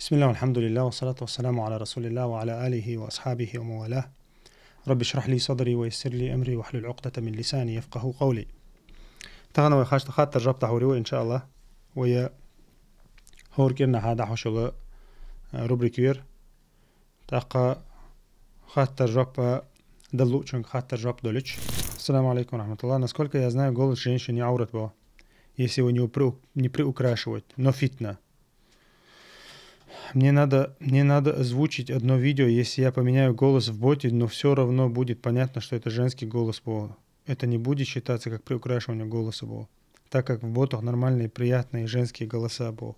بسم الله والحمد لله والصلاة والسلام على رسول الله وعلى آله وأصحابه وموالاه. رب اشرح لي صدري ويسر لي أمري واحلل عقدة من لساني يفقه قولي. تغنى ويخاش تخاطر ربط حوري إن شاء الله ويا هور كرنا هذا حشغ روبريكير تاقا خاطر رب دلو چون خاطر رب دولش. السلام عليكم ورحمة الله. Насколько я знаю, голос женщин не аурат был, если его не приукрашивать, но фитна. Мне надо озвучить одно видео, если я поменяю голос в боте, но все равно будет понятно, что это женский голос был. Это не будет считаться как приукрашивание голоса был, так как в ботах нормальные, приятные женские голоса был.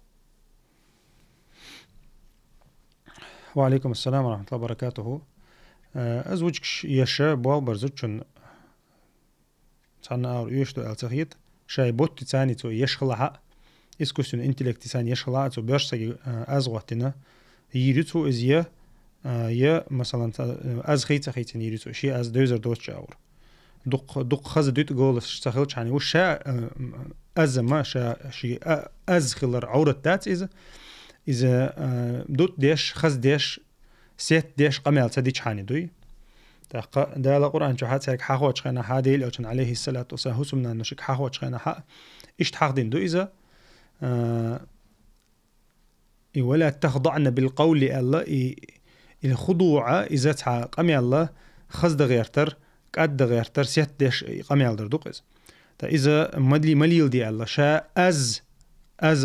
Ва алейкум ассалам ва рахматуллахи ва баракатуху. Озвучкш яша был барзучун цана ар юшту алцахит шай бот тицани то яшхлаха искусственный интеллект тицани яшхлаха то бёрсаги азгватина يريتو إزيا يا مثلا أزخيت خيتين يريتو شيء أز دوزر دوت شاور دق خز دوت جولس شتغلش يعني وش أز ما شا شيء أز خلر عورة دات إذا دوت ديش خز ديش سيت ديش قميل تديش حاني دوي تاق ده القرآن شو حتى حاجة شخنا حاديل أو شن عليه الصلاة والسلام هسمنا نشك حاجة شخنا حق إيش تحقدين دو إذا ولا تخضعن بالقول الله الخضوع إذا تع قمي الله خزد غيرتر قد غيرتر سيت دش قمي الله دردوقز تا إذا مليل دي الله شاء أز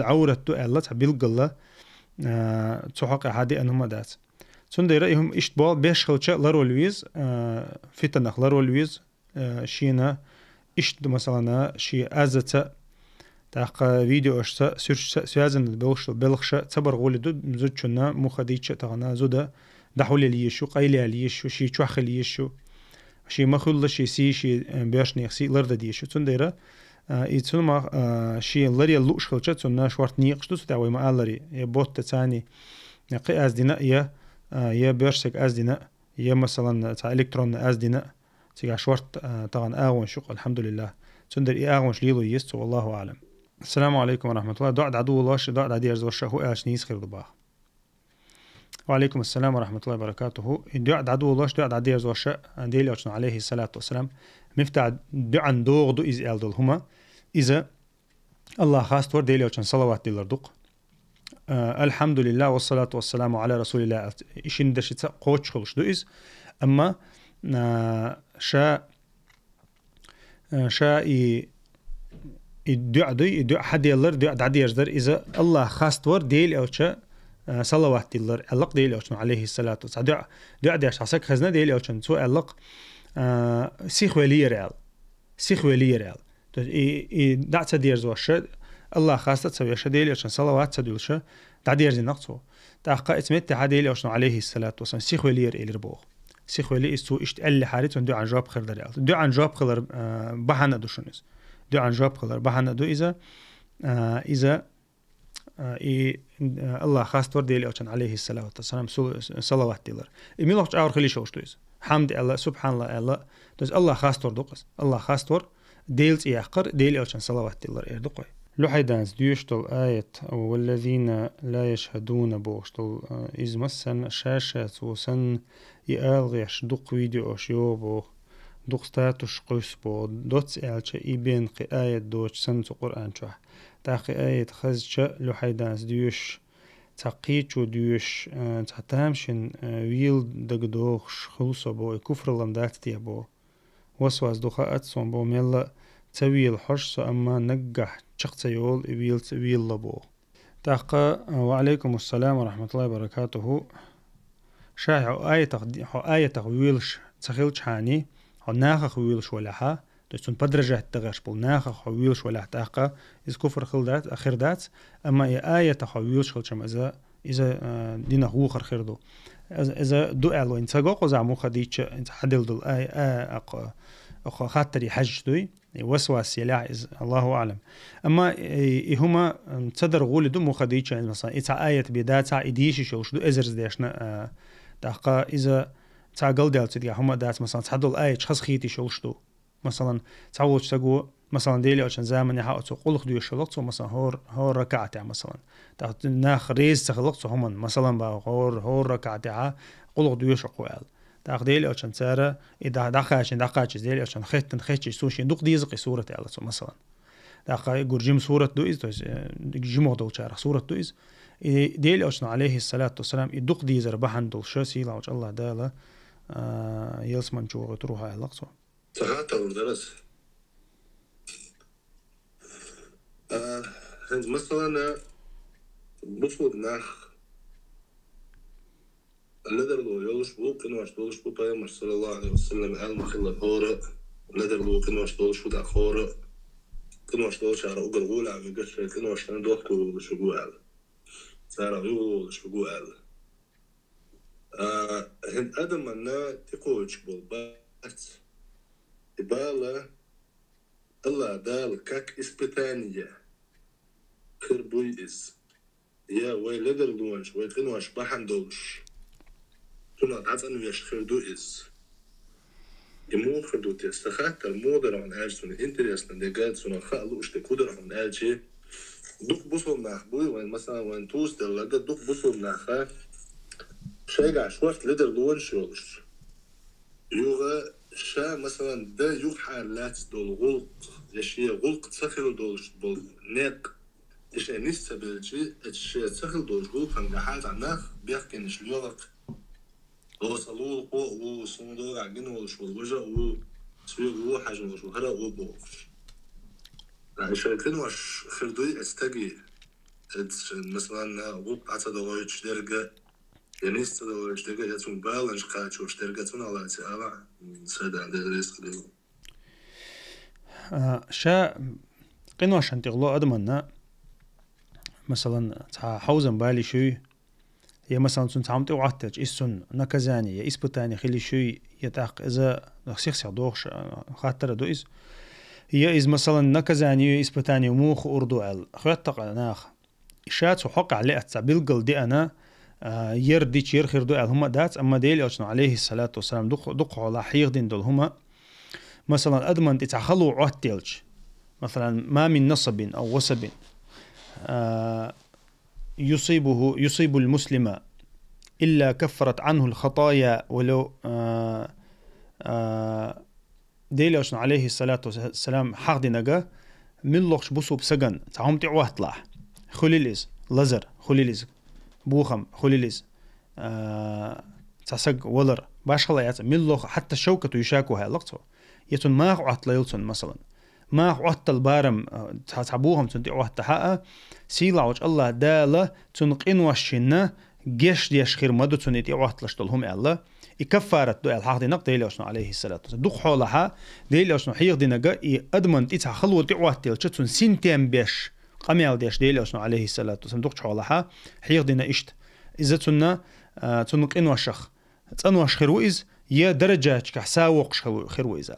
عورت الله تبيلق الله تحقق هذه أنهم دات سند رأيهم إشتبال بيشخلش لرولويز فتنخ لرولويز شينا إشت مثلا شي أزت تاق فيديو أشتا سيازن بلخشة تبر غولدو زوجنا مخديتش تغنا زودا دحول ليشو قيل ليشو شي تشخ ليشو شي مخول شي سي شي بيرشني سي لرد ديشو تنديرا يتسون ما شي لري لوش خلچه تسون شورت نيقشتو تاوي ما لري يبوت تاني قي از دينا يا بيرشك از دينا يا مثلا تاع الكترون از دينا تيغا شورت طبعا اغون شق الحمد لله تندر اي اغون ليلو يستو والله اعلم. السلام عليكم ورحمة الله. دعد عدو الله دعد عدي أرز وشه هو أش نيس خير ضباه. وعليكم السلام ورحمة الله وبركاته. دعد عدو الله دعد عدي أرز وشه ديل أشنا عليه الصلاة والسلام مفتع دعن دوغ دو إز ألدل هما إذا الله خاص تور ديل أشنا صلوات ديل دق. الحمد لله والصلاة والسلام على رسول الله. إيشين دشيت قوتش خلش دو إز أما شا يدعو حد يلر دعو عدي يجدر إذا الله خاص تور ديل أوشة صلوات يلر علق ديل أوشة عليه الصلاة والسلام دعو عديش عساك خزنا ديل أوشة سو علق سيخ ولي ريال دع تدير زوشة الله خاص تسوي شة ديل أوشة صلوات تدول شة تعدير زي نقصه تحقق اسمت ديل أوشة عليه الصلاة والسلام سيخ ولي ريال ربوه سيخ ولي استو اشتقل حارت وندعو عن جواب خير دريال دعو عن جواب خير بحنا دوشنس دو عن جواب خلر بحنا دو إذا الله خاص تور ديلي أوشان عليه الصلاة والسلام صلوات ديلر إميلوش عور خلي شوش دويز حمد الله سبحان الله دوز الله خاص تور دوقس الله خاص تور ديلز يحقر ديلي أوشان صلوات ديلر دوقي لحيدانس ديوشتل آية والذين لا يشهدون بوشتل إذ مسن شاشات وسن يالغيش دوق فيديو أشيوبو دوق ستاتوش قيسبو دوتس إلشا إبين قي آية دوش سنتو قرآن شوح تاقي آية خزشا لحيدانس ديوش تاقيتشو ديوش تاتامشن ويل دقدوخش خلصو بو كفر لمدات تيبو وسواس دوخا أتسون بو ميلا تاويل حرشو أما نقح شخص يول ويل لبو تاقا وعليكم السلام ورحمة الله وبركاته شاحو آية تغويلش تخيلش حاني ناخ خويلش ولا ها تون بدرجة تغش بول ناخ خويلش ولا تاقة إذا كفر خلدات آخر دات أما آية تخويلش خلشم إذا دينا هو خير دو إذا دو ألو إنت جاكو زعمو خديتش إنت حدل دل آية أخ خاطري حج دوي وسواس يلاع الله أعلم أما هما تصدر غول دو مو خديتش مثلا إذا آية بدات إديش شوش دو إزرز ديشنا تاقة إذا تعقل دالت دي هم دات مثلا تحدل آية خص خيتي شولشتو مثلا تعودش تقو مثلا ديلي عشان زمن يحقق قلق ديو شلقصو مثلا هور ركعتها مثلا تاخد ناخ ريز تخلقصو هم مثلا بقى هور ركعتها قلق ديو شقوال تاخد ديلي عشان سارة إذا دقاش ديلي عشان خيتن سوشي دوق ديزقي صورة على مثلا تاخد جورجيم صورة دويز جيمو دول شارع صورة دويز ديلي عشان عليه الصلاة والسلام يدق ديزر بحن دول شاسي لو الله داله يلسمن شو تروح على لقصو صحات وردرس مثلا بصور ناخ ندر لو يولش بو كنواش دولش بو بيامر صلى الله عليه وسلم قال مخلة هورا ندر لو كنواش دولش بو دا خورا كنواش دولش على أقل غولة عم يقشر كنواش ندوحكو شبو قال سارة يولش بو قال هند أدم أننا تقوش بالبات إبالة الله دال كاك إسبتانية كربويز يا ويلدر لونش ويقنواش بحن دولش تنا تعطن ويش خردويز يمو خردوت يستخات المودر عن أجسون إنتريس ندقات سنا خالوش تكودر عن أجي دوك بوصل ناخبوي وين مثلا وين توس دلقة دوك بوصل ناخا شايقع شوفت لدر لونش يولش يوغا شا مثلا دا يوغ حالات دول غلق يشي غلق تسخل دولش بول نيق إيش نيستا بالجي إيش تسخل دولش غلق عن حالات عناخ بيحكي إنش اليوغق هو صلول قوة وصندوق عجين ولش والوجه وسويق هو حاجة ولش وهلا هو بوفش إيش كنوش خردوي استجي مثلا غلق عتا دولش درجة ينيست دولة اشتركة يتون بالنش قاتشو اشتركتون على تعالى سادة عند الرزق دي شا قنوش انتقلو أدمنا مثلا حوزن بالي شوي هي مثلا سن تعمتي وعتج إسن نكزاني يا إسبتاني خلي شوي يتاق إذا نخسيخ دوخش خاطر دو إز هي إز مثلا نكزاني إسبتاني وموخ أردو عل خيطق ناخ إشات وحق عليه أتسابيلقل دي أنا يرديش يرخير دو هما دات أما ديلي أجنا عليه الصلاة والسلام دقوا على حيغدين دول هما مثلا أدمن تتخلوا عهتيلج مثلا ما من نصب أو وسب يصيب المسلم إلا كفرت عنه الخطايا ولو ديلي أجنا عليه الصلاة والسلام حق دينجا من لغش بصو بسجن تعهم تعوهت لاح خليليز لزر خليليز بوخم خليليز تسق ولر باش خلايات ملوخ حتى شوكته يشاكوها لقطه يتون ما عطت ليلتون مثلا ما عطت البارم تعبوهم تنتي عطت حقا سيلا وجه الله داله تنقين وشنا جيش ديش خير مدو تنتي عطت لشتلهم الله يكفرت دو الحق دي نقطه اللي وشنا عليه الصلاه والسلام دق حولها دي اللي وشنا حيق دي نجا ادمن تيتا خلو تي عطت تشتون سنتين بيش قميال ديش ديلي وشنا عليه الصلاة والسلام دوقش حولها حيغ دينا إشت إذا تنا تنقين وشخ تنوش خيرويز يا درجة كحساوقش خيرويزا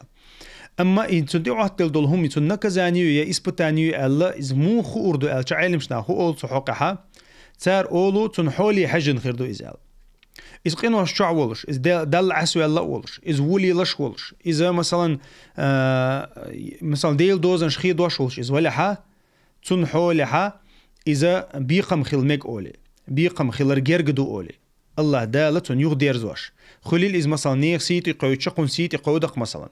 أما إن تندعو عطل دولهم يتنا كزانيو يا إسبتانيو الله إز مو خوردو أل تعلمشنا خو أول سحوقها تار أولو تنحولي حجن خيردو إزال إذا قينوا الشع ولش إذا دل عسوي الله ولش إذا ولي لش ولش إذا مثلا ديل دوزن شخي دوش ولش إذا ولحا تنحولها إذا بيقم خلمك أولي بيقم خلر جرجدو أولي الله دالة يغدير زوش خليل إذا مثلا نيخ سيتي قوي تشقون سيتي قودق مثلا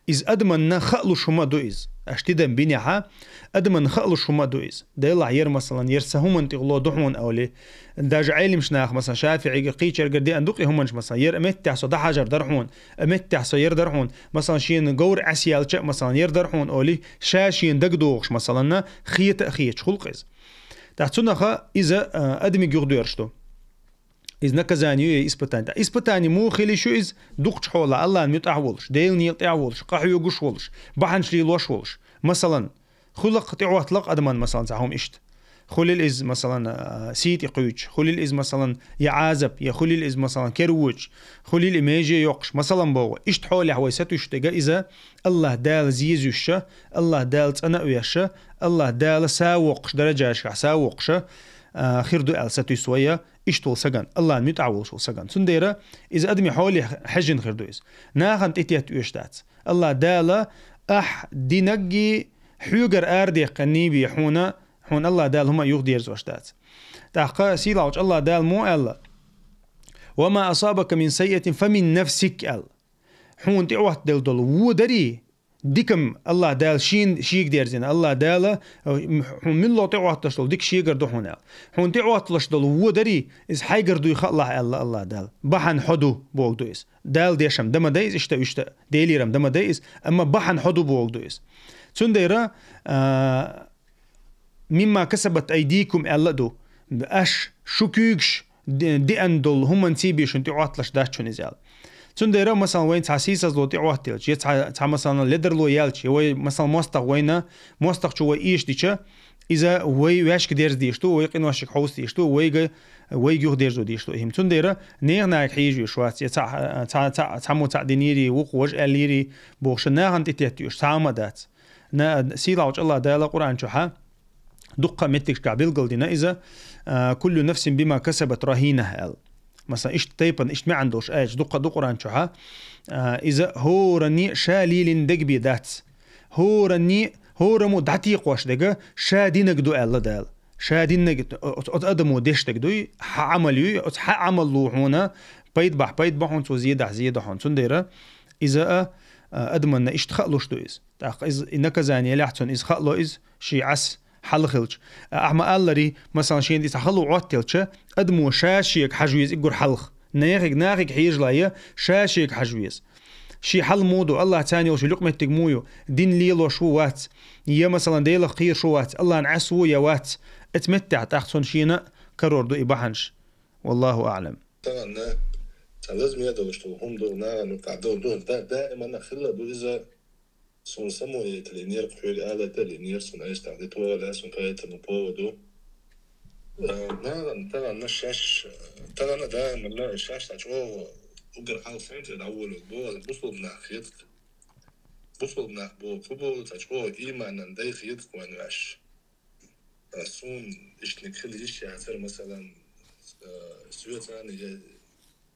إذا أدمن خلو شما دو إذ أشتدن بينها أدمن خلو شما دو إذ ديل عير مثلا يرسهم أنت الله دحون أولي داج عالم شناخ مثلا شافعي قيتشر قدي أندقي هم مثلا ير أمت تحسو ده حجر درحون أمت تحسو ير درحون مثلا شين جور عسيال شق مثلا ير درحون أولي شاشين دقدوغش مثلا خيت خلق إذ تحسنا خا إذا أدمي جردورشتو إذ نكزانيو إسبتاني مو خلي شو إذ دقش حولا الله نميت أعولش ديل نيل تعولش قحيو قش ولش بحن شلي لوش ولش مثلا خلق تعوات لق أدمان مثلا تعهم إشت خليل إز مثلا سيت يقويش خليل إز مثلا يعازب يا خليل إز مثلا كروج خليل إماجي يقش مثلا بوا إشت حولي حويسات يشتغى إذا الله دال زيزوش الله دال تناويش الله دال ساوقش درجاش ساوقش خير دو أل ستو سويا إشتول سجن الله متعول شو سجن سنديرة إذا أدمي حولي حجن خير دو إز ناخن تيتيات ويشتات الله دال دينجي حوجر أردي قنيبي حون الله دال هما يغدير زوجتات تحقا سيلا الله دال مو الله وما أصابك من سيئة فمن نفسك الله حون تعوت دل دل ودري ديكم الله دال شيك دير زين الله دال حون من الله تعوت تشتل ديك شيكر دو حون تعوت تشتل ودري إز حيقر دو يخلع الله دال بحن حدو بوك دويس دال ديشم دم دايز اشتا ديلي رم دم دايز أما بحن حدو بوك دويس تنديرا مما كسبت أيديكم الله دو أش شكوكش دي أندل هم نسيبي شن تعوت لش داشون إزال تنديرا مثلا وين تعسيس لو تعوت تلش تع مثلا لدر لو يالش هو مثلا مستق وينا مستق شو إيش ديشة إذا وي واش كدير ديشتو وي قين واشك حوس ديشتو وي جو دير ديشتو هم تنديرا نير ناك حيجي شوات تع مو تعدينيري وقوج أليري بوش ناهن تتيتيوش تعمدات نا سيلاوج الله دالا قرآن شوحا دقة متك كعبيل قلدنا إذا كل نفس بما كسبت رهينه مثلا إيش تيبن إيش ما عندوش إيش دقة قرآن شوحا إذا هو رني شاليل دقبي دات هو رني هو رمو دعتيق واش دقة شادينك دو الله دال شادينك أدمو ديش دقدوي عمليو عملو هنا بيد بحون تو زيادة هون تنديرا إذا أدمن إيش تخلوش دو إز إذا إنك زاني لحتون إز خلو إز شي عس حلخلج أحما ألري مثلا شين دي تخلو عوتلش أدمو شاشيك حجويز إقر حلخ ناخك حيج لايه شاشيك حجويز شي حل مودو الله تاني وشي لقمة تقمويو دين ليلو شو وات يا مثلا ديلا خير شو وات الله نعسو يا وات اتمتع تاخذون شينا كرور دو إباحنش والله أعلم. طبعا لازم يدو شتو هم دو نقعدو دو دائما نخلى دو إذا سون سمو يتلينير قحولي آلة تلينير سون ايش تعديتو ولا سون كايت نبو دو طبعا نشاش طبعا دائما لا الشاش تاعو وقر حال فهمت الأول البو بوصل بناخيت بوصل بناخ بو كبو تاعو إيمانا داي خيط وانواش سون إيش نكخلي إيش يعثر مثلا سوية ثانية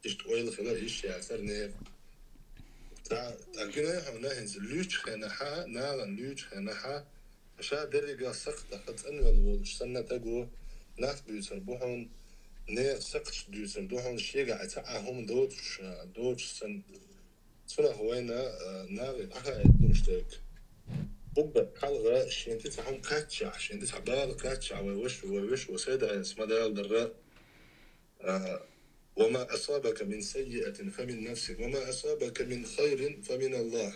إيش تقويل خلا إيش يعثر نير تاكنا هنا هنز لوش خناحا ناغن لوش خناحا عشان درجة سقطة قد أنول والشتنا تقو ناس بيسربوحون نير سقش بيسربوحون شيء قاعد تعاهم دوش سن سنة هوينا ناغي أخا دوشتك بقى حلقة شين تتعهم كاتشع شين تتعبال كاتشع ويوش وسيدة اسمها دال دراء وما أصابك من سيئة فمن نفسك وما أصابك من خير فمن الله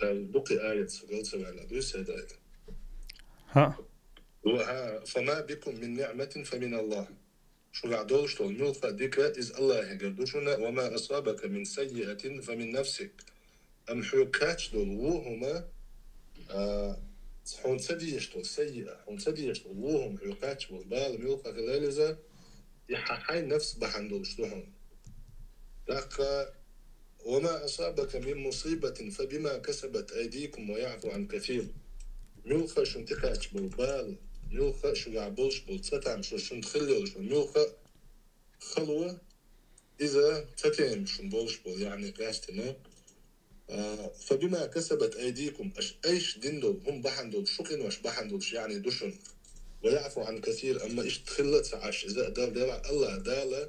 بقي آية سقلت سبعلا دوس هذا ها فما بكم من نعمة فمن الله شو قعدوش طول ملفا ديكا إز الله يقردوشنا وما أصابك من سيئة فمن نفسك أم حوكاتش دول وهما حون تديش دول سيئة حون تديش دول وهم حوكاتش والبال ملفا خلالزا يححي نفس بحندوش دول لك وما أصابك من مصيبة فبما كسبت أيديكم ويعفو عن كثير ملفا شون تكاتش بالبال ملفا شو قعبولش بالتتعم شون تخليوش ملفا خلوة إذا تتعم شون بولش بول يعني قاستنا فبما كسبت أيديكم أيش دندل هم بحندل شقن وش بحندلش يعني دشن ويعفو عن كثير أما إيش تخلت عش إذا دال الله دال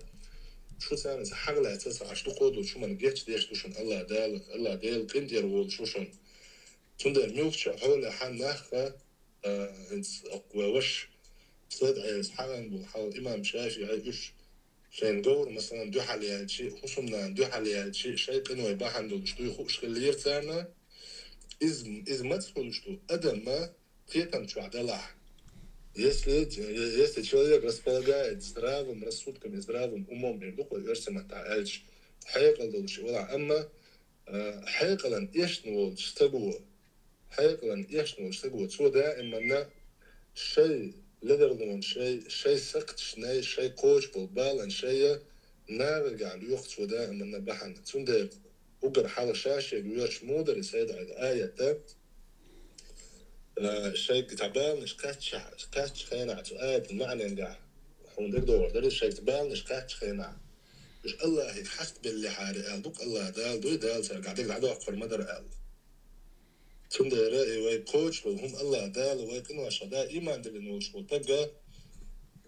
شو ثاني حغلة تسعش تقودوا شو من جيتش ديش دشن الله دال كندير وول شوشن تندر ميوكش حول حال ناخفة وش صد عيز حغن بحاول إمام شاشي عيش شين دور مثلا دو حاليات شيء خصوصا دو حاليات شيء كانوا يباح عنده شتو يخوش خلير ثانا إذ ما تقول شتو أدم ما قيتم شو عدلح если человек располагает здравым рассудком и здравым умом يردوق ويرسم تعالج حيقل دولش ولا أما حيقلا يشنو تشتبو حيقلا يشنو تشتبو تو دائما شيء لدرجة شيء سقط شيء قوش بالبال شيء نارجع ليخت ودائما نبحنا تندر وقر حال شاشة يقولش مودر يسيد على آية ده شيء كتبان مش كاتش خينا آية المعنى نجح حون دور ده شيء كتبان مش كاتش خينا مش الله يحسب باللي حارق دوك الله دال دال قاعدين قاعدوا أكثر مدر قال تندى رأي وي كوتش وهم الله دال وي كنوا شدا إيمان دلنا وش وتجا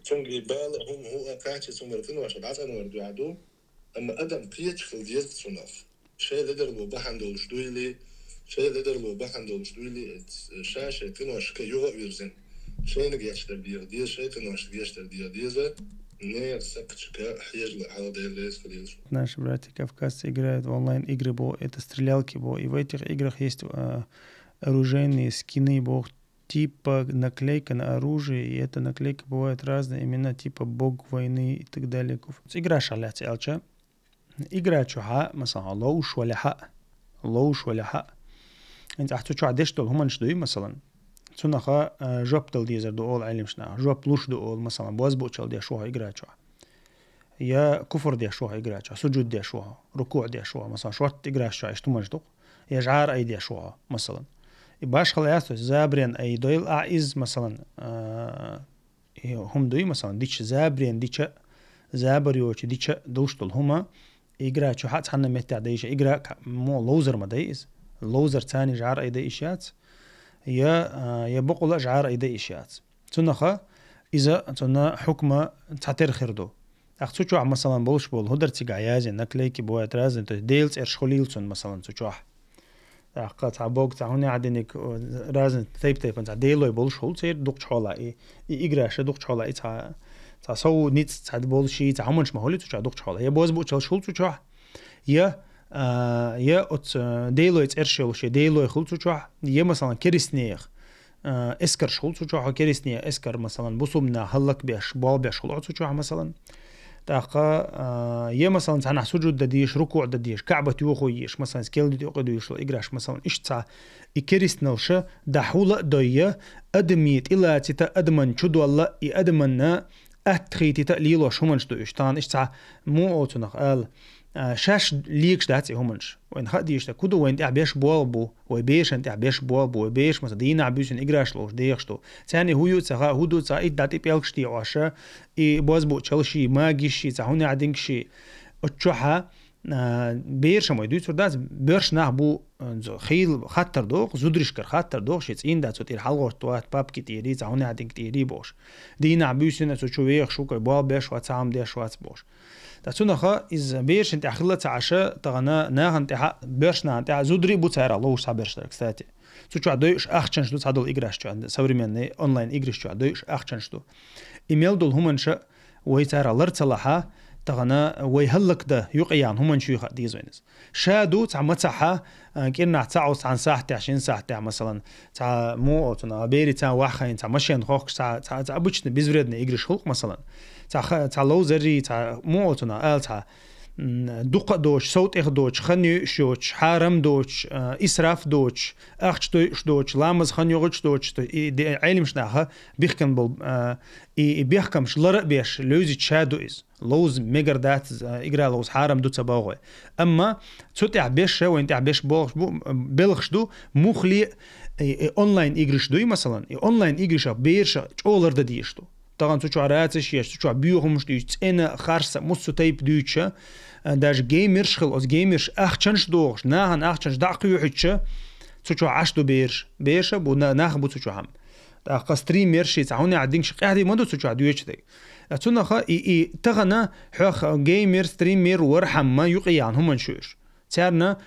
تونجي بال هم هو كاتش تونجر كنوا شدا عشان وردو عدو أما أدم كيتش في الجيز تناف شيء لدر لو بحندول شدويلي شيء لدر لو بحندول شدويلي شاشة كنوا شكا يوغا ويرزن شيء نجيش ترديه دي شيء كنوا شجيش ترديه ديزه نير سكتشكا حيج لحالة دياليس كليش. Наши братья кавказцы играют в онлайн игры, бо это стрелялки, бо и в этих играх есть оружейные скины, бо типа наклейка на оружие, и эта наклейка бывает разные, имена типа бог войны и так далее. Игра шалят элча. игра чуха, مثلا لوش ولا حق لوش ولا حق انت احتو چو عدش دول همان شدوي مثلا تنخا جوب دل ديزر دو اول علم شنا جوب لوش دو اول مثلا باز بوچل دي شوها игра چوها يا كفر دي شوها игра چوها سجود دي شوها ركوع دي شوها مثلا شورت игра چوها اشتو مجدو يا جعار اي دي شوها مثلا باش خلاص زابرين اي دويل اعز مثلا هم دوي مثلا ديش زابرين ديش زابريوچ ديش دوشتل هما игра چو حد حنا متع ديش игра مو لوزر ما دايز لوزر ثاني جعار اي ديشات يا بقول جعار اي ديشات تنخا اذا تنا حكمه تعتر خردو اخصو چو مثلا بولش بول هدر تيغ عيازي نكليكي بوات رازن ديلز ارشخوليلسون مثلا چو اقات عبوق تعوني عدنك رازن ثيب تيفن ديلوي بولش هول سير دوق حولا اي игра ش دوق حولا اي سو نيت تعد بولشي تعمنش ما هولي تشع دوق حولا يا بوز بوچل شول تشع يا ات ديلوي ارشول شي ديلوي خول تشع يا مثلا كريسنيخ اسكر شول تشع كريسني اسكر مثلا بوسومنا هلك بيش بال بيش شول تشع مثلا تاقا يا مثلا تاع سجود دديش ركوع دديش كعبه يوخويش مثلا سكيل دي يقدوش ايغراش مثلا ايش تاع يكريسنلش دحوله دويه ادميت الى تتا ادمن شدو الله ادمنا اتخيتي تقليلو شومنش دو اشتان ايش تاع مو اوتنخ قال شاش ليكش داتي همنش وين خديش كودو وين تاع بيش بوالبو وبيش انت بيش بوالبو وبيش مثلا دينا بيشن ايغراش لوش ديخشتو ثاني هو تاع هودو تاع اي داتي بيلكشتي عاشا اي بوزبو تشلشي ماغيشي تاع هوني عدنكشي اتشوحا بيرش ما يدوي ترداز بيرش نحبو خيل خطر دوغ زودريش كر خطر دوغ شيت ان داتو تير حلغور توات باب كتيري تاع هوني عدنك تيري بوش دينا بيشن تاع شويخ شوكر بوال بيش واتسام ديش واتس بوش تاتونخا از بيرش انت اخلت عشا تغنا ناغ انت بيرش نا انت زودري بو تاع لوش تاع بيرش كستاتي تشو عدوش اخچنش دو تادل играش чо современный онлайн игры чо عدوش اخچنش دو ايميل دول همنش وي تاع لرتلها تغنا وي هلك ده يقيان همن شو ديزوينز شادو تاع متاحه كنا تاع عن ساعه 20 ساعه مثلا تاع مو تنا بيري تاع واخين تاع ماشين خوخ تاع обычно безвредный игры шхулк مثلا تاع لوزري تاع مو تنا تاع دوق دوش صوت دوش خني شوش حرم دوش اسراف دوش اخش دوش لامز خنيوغش دوش علم شناها بيحكم بل بيحكم شلر بيش لوزي تشادو از لوز ميجر دات اقرا لوز حرم دو تباغي اما تسوتع بيش وانت بيش بلخش دو مخلي اونلاين ايغريش دوي مثلا اونلاين ايغريش بيرش اولر دديشتو طبعا تشو عراتش يش تشو بيوهمش دي انا خارسه موسو تايب دوتشه داش جيمرش خل از جيمرش اخچنش دوغش ناهن اخچنش داقيو حچه تشو عشدو بيرش بو ناخ بو تشو هم دا ستريمرش تعوني عدينش قاعد مودو تشو دويچ دي تنخا اي تغنا حخ جيمر ستريمر ورحم ما يقيان هم نشوش ترنا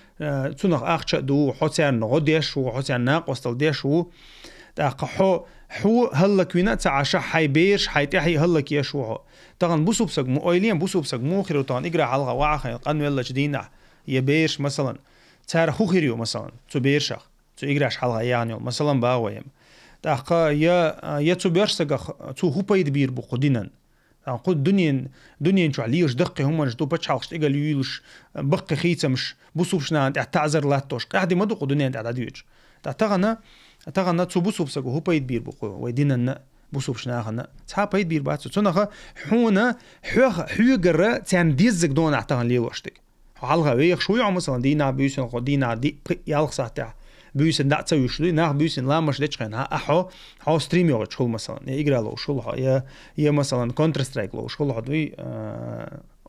تنخ اخچ دو حوتر نغديش و حوتر ناقوستل ديش و دا حو هلك وينا تعاشا حي بيرش حي تحي هلك يشوه طبعا بوسوبسك مؤيلين بوسوبسك مؤخر طبعا اقرا حلقه واخا قن ولا جدينا يبيرش مثلا تار خوخيريو مثلا تو بيرشخ تو اقراش حلقه يعني مثلا باويم داقا يا تو بيرشسك تو هو بايد بير بقدينن قد دنيا شو عليش دقي هم جدو بتشالش تقال يلش بقي خيتمش بوسوبشنا انت تعذر لاتوش قاعد ما دو دنيا انت عديوج تغنا تبوسوبسك هو بايد بير بقو ويدينن بوسوبشنا خنا تا بايد بير بات تنخ حونا حوغر تان ديزك دون اعتان ليوشتك حلقه ويخ شويه مثلا دينا بيسن قدينا دي يالخ ساعه بيسن داتس يشلي ناخ بيسن لا مش دچخن ها ستريم يوغ شول مثلا يقرا لو شول يا مثلا كونتر سترايك لو شول هدوي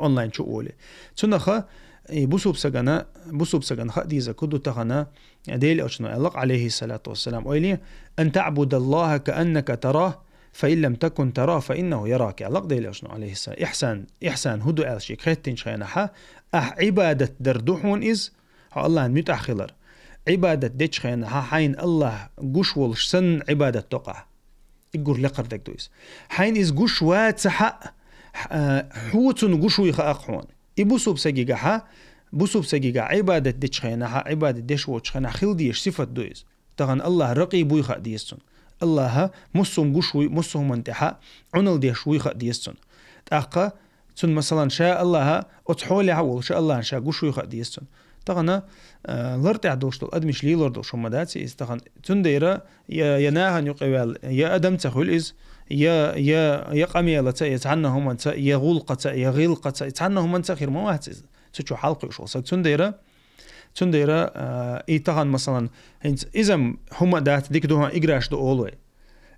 أونلاين شو أولي تنخا بوسوب سجنا خديزة كدو تغنا ديل أشنا الله عليه الصلاة والسلام ويلي أن تعبد الله كأنك تراه فإن لم تكن تراه فإنه يراك الله ديل أشنا عليه السلام إحسان هدو ألشي خيتين شينها عبادة دردوحون إز الله متأخلر عبادة ديش خينها حين الله قش والش سن عبادة تقع يقول لقردك دويس حين إز قش واتسحق حوتن قشو يخاقحون بوسوب سجيجا عبادة ديش خينها عبادة ديش وش خينها خلديش صفة دويس تغن الله رقيب ويخا ديستون الله مسهم قشوي مسهم انتحاء عنل ديش ويخا ديستون تأقى تن مثلا شاء الله أتحولي عول شاء الله شاء قشوي يخا ديستون تغن لرتع دوشتو أدمش لي لردوش ومداتي إز تغن تن ديرا يناهن يقوال يا أدم تخول إز يا قميلة يتعنهم أنت يا غلقة يا غلقة يتعنهم أنت خير ما واحد تشو حلقة وشو صار تنديرة تغن مثلا إذا هم دات ديك دوها إجراش دو أولوي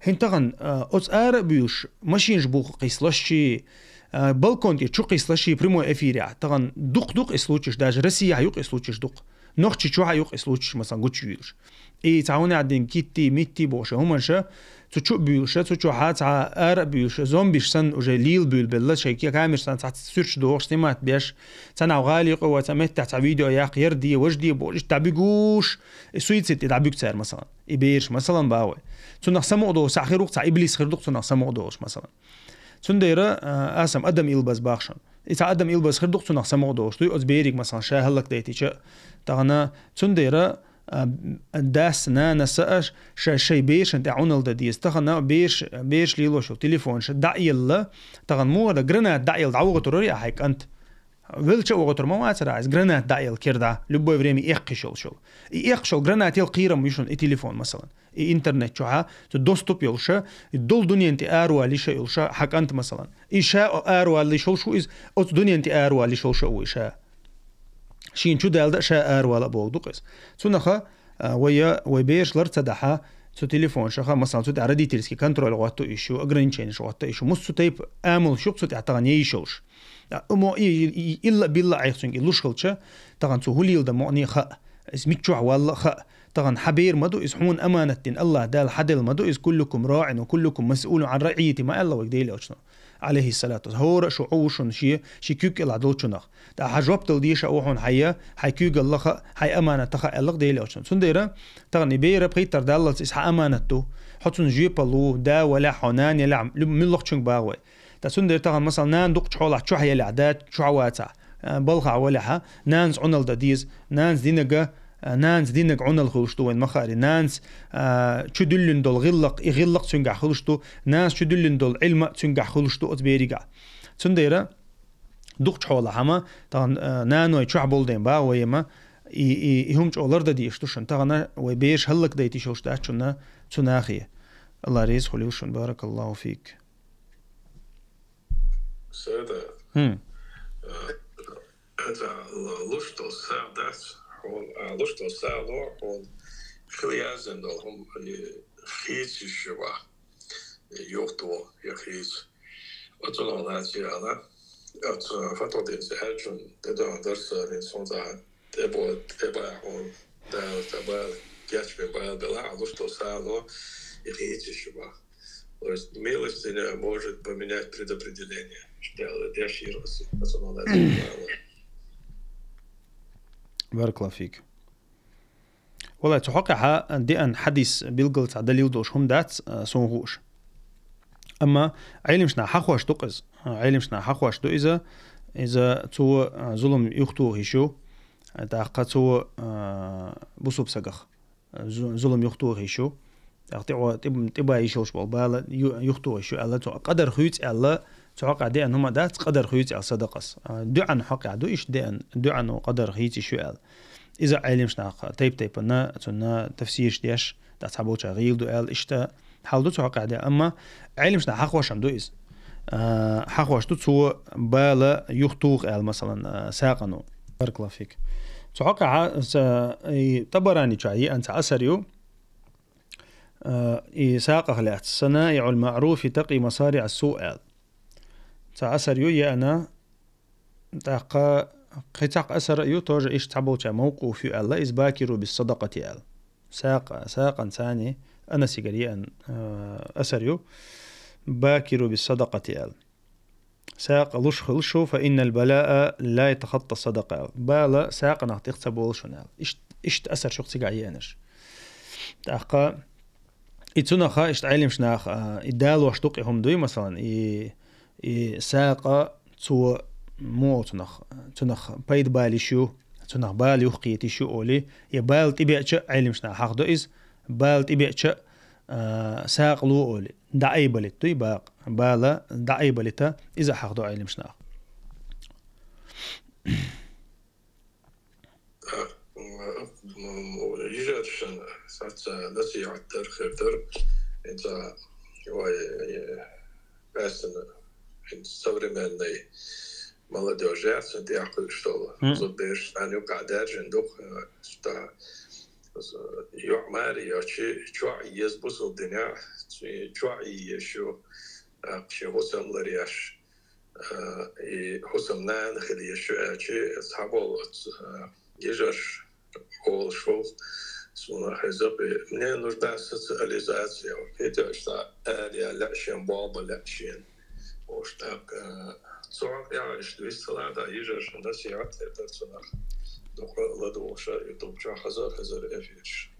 هن تغن أتأر بيوش ماشين جبوق قيسلاشي بالكون تشو قيسلاشي بريمو إفيريا تغن دق إسلوتش داج رسيا يوق إسلوتش دق نخشي شو هيوق إسلوتش مثلا قوتش يوش تعاوني عدين كيتي ميتي بوشة هم شا تشو بيوشة تشو حات ار بيوشة زومبيش سن وجا ليل بيل بلا شيء كامل سن تحت سيرش دوغش تيمات بيش تنا غالي قوة تمت تحت فيديو ياق يردي وجدي بوش تعبيقوش سويت ست تعبيق تسير مثلا يبيرش مثلا باوي تنا سمو دو ساخر وقت ابليس خير دق تنا سمو دوش مثلا تنديرة اسم ادم يلبس باخشن إذا ادم يلبس خير دق تنا سمو دوش تو ازبيريك مثلا شاهلك ديتي تغنا تنديرة داس نانا سأش شيء بيش انت عونل دا ديس تغنا بيش ليلو شو تليفون شو دعيل تغن مو دا جرنات دعيل دعوة تروري هيك انت ويلش وغتر ما واتر عايز جرنات دعيل كيردا لبو فريمي يقشل شو يقشل جرنات القيرة ميشون تليفون مثلا انترنت شو ها تدوستوب يلشا الدول دنيا انت اروا لي شيء يلشا حق انت مثلا إشاء اروا لي شو إز أوت دنيا انت اروا لي شو إشاء شين شو دالدا شاء ولا بوغدوقس سنخا ويبيش لرتدحا سو تليفون شخا مثلا سو تعردي تلسكي كنترول غواتو ايشو اغرينشين شو غواتو ايشو مستو تيب امل شوق سو تعتغن يشوش امو الا بالله عيخسون يلوشخلچا تغن سو هوليل دا موني خا اسميتشو والله خا تغن حبير مدو اسحون امانه الله دال حدل مدو اس كلكم راع وكلكم مسؤول عن رعيتي ما الله وقديلي اوشنا عليه الصلاة والسلام هو شعوشن شي كيك العدوشنخ دا حجوب تلديش اوحون حيا حيكيك الله حي امانه تخا الله ديلي اوشن سنديرا تغني بير بقيتر دالله اس امانته حطن جيبلو دا ولا حنان يلعم من لوقتشن باوي تا سندير تغن مثلا نان دوق تشولا تشو هي العادات تشو عواتا بلغا ولا نانز عنل دديز نانز دينغا نانس دينك عنل خلشتو وين مخاري نانس تشدلن دول غلق تنجح خلشتو ناس تشدلن دول علم تنجح خلشتو اتبيريغا تنديرا دوق حولا هما طبعا نانو يشعبول دين با ويما يهم تشولر دديشتو شن طبعا ويبيش هلك ديتي شوش داشنا تناخي الله ريز خليوشن بارك الله فيك سيدا لوشتو ساعدات لوشتو سالو on خليازن هم خيز الشوا يوتو يخيز أتونا ناتي على فترة الزهاجون تدا درس الإنسان تبا هم تبا جاتش بلا لوشتو سالو يخيز الشوا милость может поменять предопределение что деширос أتونا ناتي بارك الله فيك والله تحقق دي أن حديث بيلقلت دليل دوش هم دات سونغوش أما علمشنا حقوش تقز علمشنا حقوش تو إذا تو ظلم يختو هيشو تحقق تو بصوب سقخ ظلم يختو هيشو تبا يشوش بالبال يختو هيشو ألا تو قدر خيوت ألا تحقق دي أن هم دات قدر خيوت أل صدقس دو عن حقق دو إيش دو عن قدر خيوت شو أل إذا علمشنا تيب أنا تفسير ديش تحبو شغيل دو أل إشتا حال دو تحقق دي أما علمشنا حقوش دو إز حقوش دو تو بالا يختوغ أل مثلا ساقنو بارك الله فيك تحقق تبراني شاي أنت أسريو ساقه لات صنائع المعروف تقي مصارع السوء تعسر يا أنا تاقا قيتاق أسر أيو توجه إيش تعبوش موقوف الله إذ باكروا بالصدقة أل ساقا ثاني أنا سيقري أسريو باكروا بالصدقة أل ساق لشو فإن البلاء لا يتخطى الصدقة بالا ساق نعطيق تبولشون إيش تأثر شو تسيقعيانش تاقا إتسونخا إيش تعلم شناخ إدالو أشتوقهم دوي مثلا ساق تو مو تنخ بايد بالي شو تنخ بالي وخيتي شو أولي يبال تبيعش علم شنا حق دو إز بال تبيعش ساق لو أولي دعي بلت توي باق بالا دعي بلتا إذا حق دو علم شنا يجرشن ساعت نسي عتر خيرتر إنت بس صبر مني молодежи, среди что заберешь, они угадают, жендух, что يعمر ياشي شوع يزبط الدنيا شوع يشو شو حسم لرياش حسم نان خلي يشو شيء صعبول يجرش هول شوف سونا حزب من نجدا سوسياليزاسيا كده اشتا يا لعشين بابا لعشين واشتاق صعب يعني اشتريت صلاة يجرش الناس يعتبر صلاة دخل لدوشة يطلب شو حزر إفيش.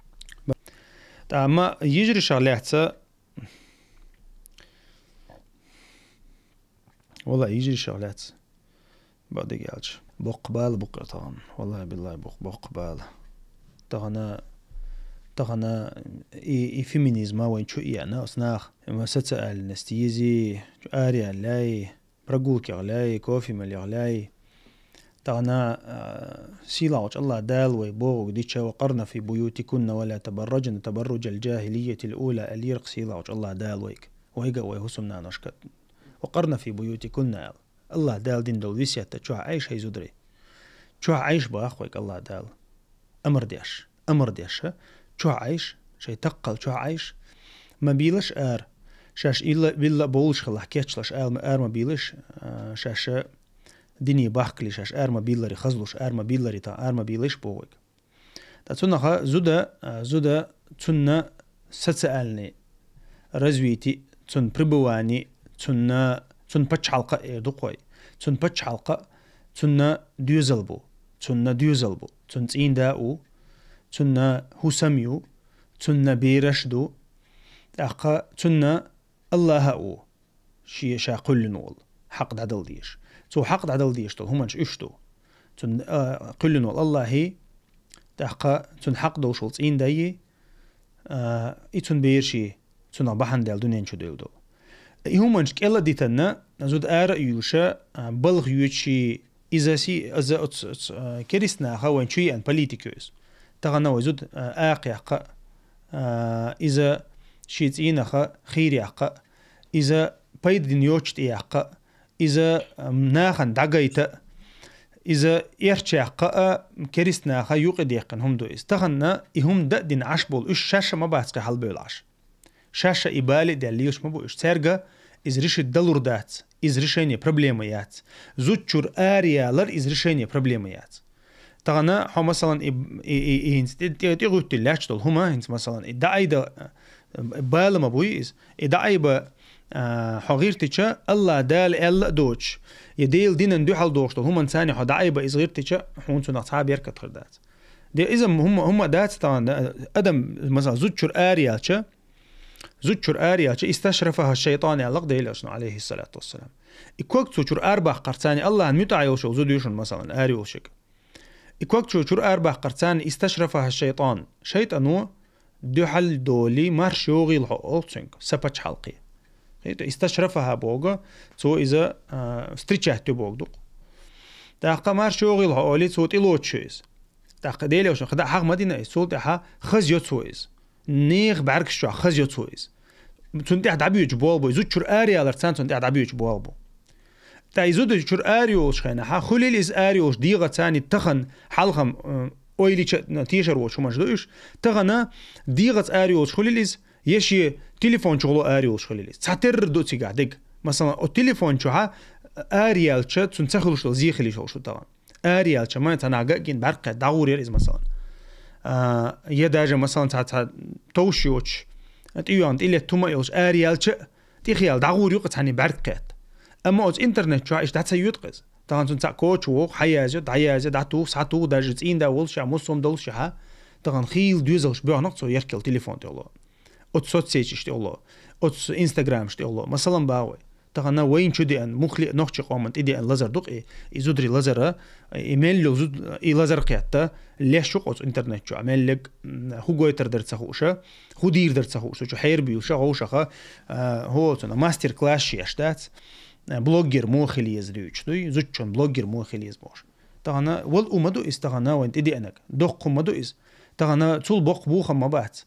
أما يجري شغلات والله يجري شغلات بعد يجالش بقبال بقطان والله بالله بقبال تغنا فيمينيزم وين شو يعني أصناخ ما ستسأل نستيزي آريا لاي برجوك يغلاي كوفي مال يغلاي تغنا سيلاوش الله دال ويبوغ ديتشا وقرنا في بيوتكن ولا تبرجن تبرج الجاهلية الأولى اليرق سيلاوش الله دال ويك ويقا ويهسمنا نشكت وقرنا في بيوتكن الله دال دين دول ويسيات تشوح عيش هيزودري تشوح عيش باخويك الله دال أمر ديش تشوح عيش شي تقل تشوح عيش ما بيلش شاش إلا بيلا بولش خلا حكيتش لاش ما بيلش شاش ديني باحكلي شاش ما بيلري خزلوش ما بيلري تا ما بيلش بوك تاتسونها زودا تسنا ستسألني رزويتي تسن بربواني تسن باتش حلقة دقوي تسن باتش حلقة تسن ديوزلبو تسن تين داو تسن هسميو تسن بيرشدو أقا تسن الله هو شي شاقل نول حق عدل ديش تو حق عدل ديش تو همانش اشتو تن قل نول الله هي تحقا تن حق دو شلت إن داي إتن بيرشي تن بحن دال دنيا شو ديل دو همانش كلا ديتنا زود يوشا بلغ يوشي إذا كريسنا خوين شيء أن بوليتيكوس تغنى وزود آقيق إذا شيت إينخا خير يعقا إذا بيد دنيوشت يعقا إذا ناخن دعيتا إذا إرش يعقا كريسنا خا يوقد يقن هم دو استغنى إهم دا دين عشبول إش شاشة ما بحث كحل بيلاش شاشة إبالي داليوش ما بوش سرقة إذا ريش الدلور دات إذا ريشيني بروبليميات زوتشور آريالر إذا ريشيني بروبليميات تغنى حو مثلا تيغوت اللاش دول هما هنس مثلا إدعايدا بالا ما بويز إدعايبا حغيرتيشا الله دال إلا دوش يديل دينن دو حال دوش دول هما انساني حو دعايبا إزغيرتيشا حونسو نصحاب يركت خردات دي إذا هما دات طبعا أدم مثلا زوتشور آريالشا استشرفها الشيطان يعلق ديلاشن عليه الصلاة والسلام إكوكت زوتشور أربع قرتاني الله عن متعيوشو زوديوشن مثلا آريوشك إكوكت زوتشور أربع قرتاني استشرفها الشيطان شيطانو دو حل دولي مارشوغي الحقوق سبتش حلقي استشرفها بوغا سو إذا ستريتشاتو بوغدو تاقا مارشوغي الحقولي سو تيلوتشويز تاقا ديليوشن خدا حق مدينة سو تاقا خزيوتسويز نيغ بعركشو خزيوتسويز تنتي دعبيوش بولبو زوتشور آريالر تسان تنتي دعبيوش بولبو تا يزود زوتشور آريوش خينا خليليز آريوش ديغة تاني تخن حلقم اويلي تيشر وش مش دوش تغنا ديغت اريوش خليليز يشي تليفون شغلو اريوش خليليز تاتر دوتي قاعدك مثلا التليفون شوها آريالشة تنتخل شو زيخلي شو طبعا آريالشة ما تناقين برقة دعوري رئيس مثلا يداجة مثلا تا توشيوش تيوان إلى توما يوش آريالشة تخيل دعوري وقت هني برقات أما أوز إنترنت شو إيش دعت يتقز طبعا تنتع كوتش ووق حيازة دعيازة دعتو ساعتو درجتين دا ولشة مصوم دولشة طبعا خيل دوزوش بيع نقصو يركل تليفون تيولو أوت سوتسيج تيولو أوت إنستغرام تيولو مثلا باوي طبعا وين شو دي أن مخلي نقش قومن إدي أن لازر دق يزودري لازر إيميل لو زود لازر قيادته ليش شو أوت إنترنت شو عمل لك هو جوي تردر تسخوشه هو دير در تسخوشه شو حير بيو شو هو شخا هو تنا ماستر كلاس شيء أشتات بلوجر مو خليز ريوش دوي زوجون بلوجر مو خليز باش طبعا والأمدو استغنا وين إدي أنك دق مدو إس طبعا طول بق بوخم ما بات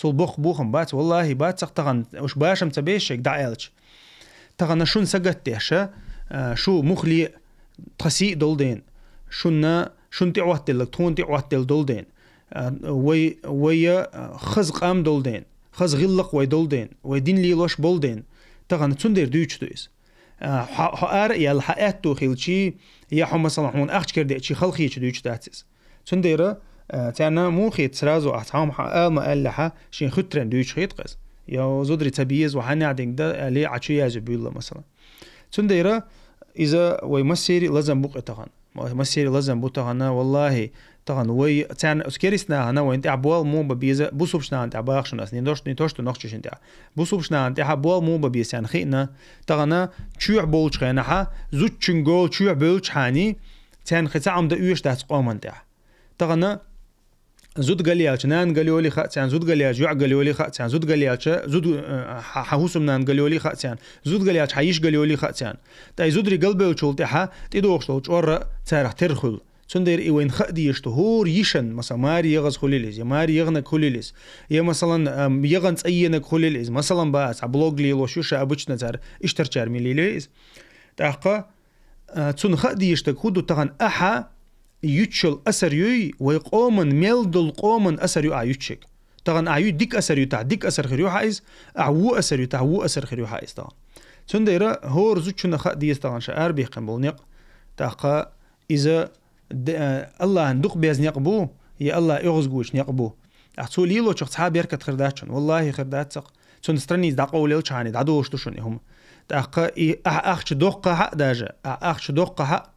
طول بق بوخم بات والله بات طبعا وش باشم تبيشك دعيلش طبعا شون سجت تيشة شو مخلي تخسي دولدين شون تعوت لك تون تعوت دولدين وي خز قام دولدين خز غلق وي دولدين وي دين لي لوش بولدين طبعا تندير دويش دويس حار يال حقات تو خيلشي يا حو مثلا حون أخش كردي شي خلقي دويش داتس تنديره تانا مو خيت سرازو أحتام حقال ما قال لها شين خطرن دويش خيت قز يا زودري تبيز وحنا عدين ده ليه عشية يجيبوا مثلا تنديره إذا ويمسيري لازم بقى طغن مسيري لازم بطغنا والله طغن وي تان أسكيرسنا هنا وين تعبوال مو ببيزة بوسوبشنا أنت عباخ شنو أسنين دوش تنقش أنت بوسوبشنا أنت عبوال مو ببيزة خينا طغنا شو عبولش خينها زوج شنقول شو عبولش حاني تان خيت عم ده يوش ده قوم أنت طغنا زود قليالش نان قليولي خاتسان زود قليالش جوع قليولي خاتسان زود قليالش زود حوسم نان قليولي خاتسان زود قليالش حيش قليولي خاتسان تاي زودري قلبي وشولتها تدوخلوش ور تارح ترخل سندير اي وين خدي يشتهور يشن مثلا ماري يغز خليليز يا ماري يغنك خليليز يا مثلا يغنس اينك خليليز مثلا باس بلوج لي لو شوشه ابوچنا زار اشترچار مليليز تاقا تون خدي يشتك خدو تغن احا يوتشل أثر يوي ويقومن ميلدل قومن أثر يو عيوتشك طبعا عيو ديك أثر يو تاع ديك أثر خيريو حايز أعو أثر يو تعو أثر خيريو حايز طبعا تنديرا هو رزوتشنا خا ديس طبعا شعار بيقن بولنيق تاقا إذا الله ندق بيز نيقبو يا الله يغزقوش نيقبو أحسو ليلو شخص صحاب يركت خرداتشن والله خرداتسق تون سترنيز داقو ليل شاني دعدوش توشن هم تاقا أخش دوقة حق داجة أخش دوقة حق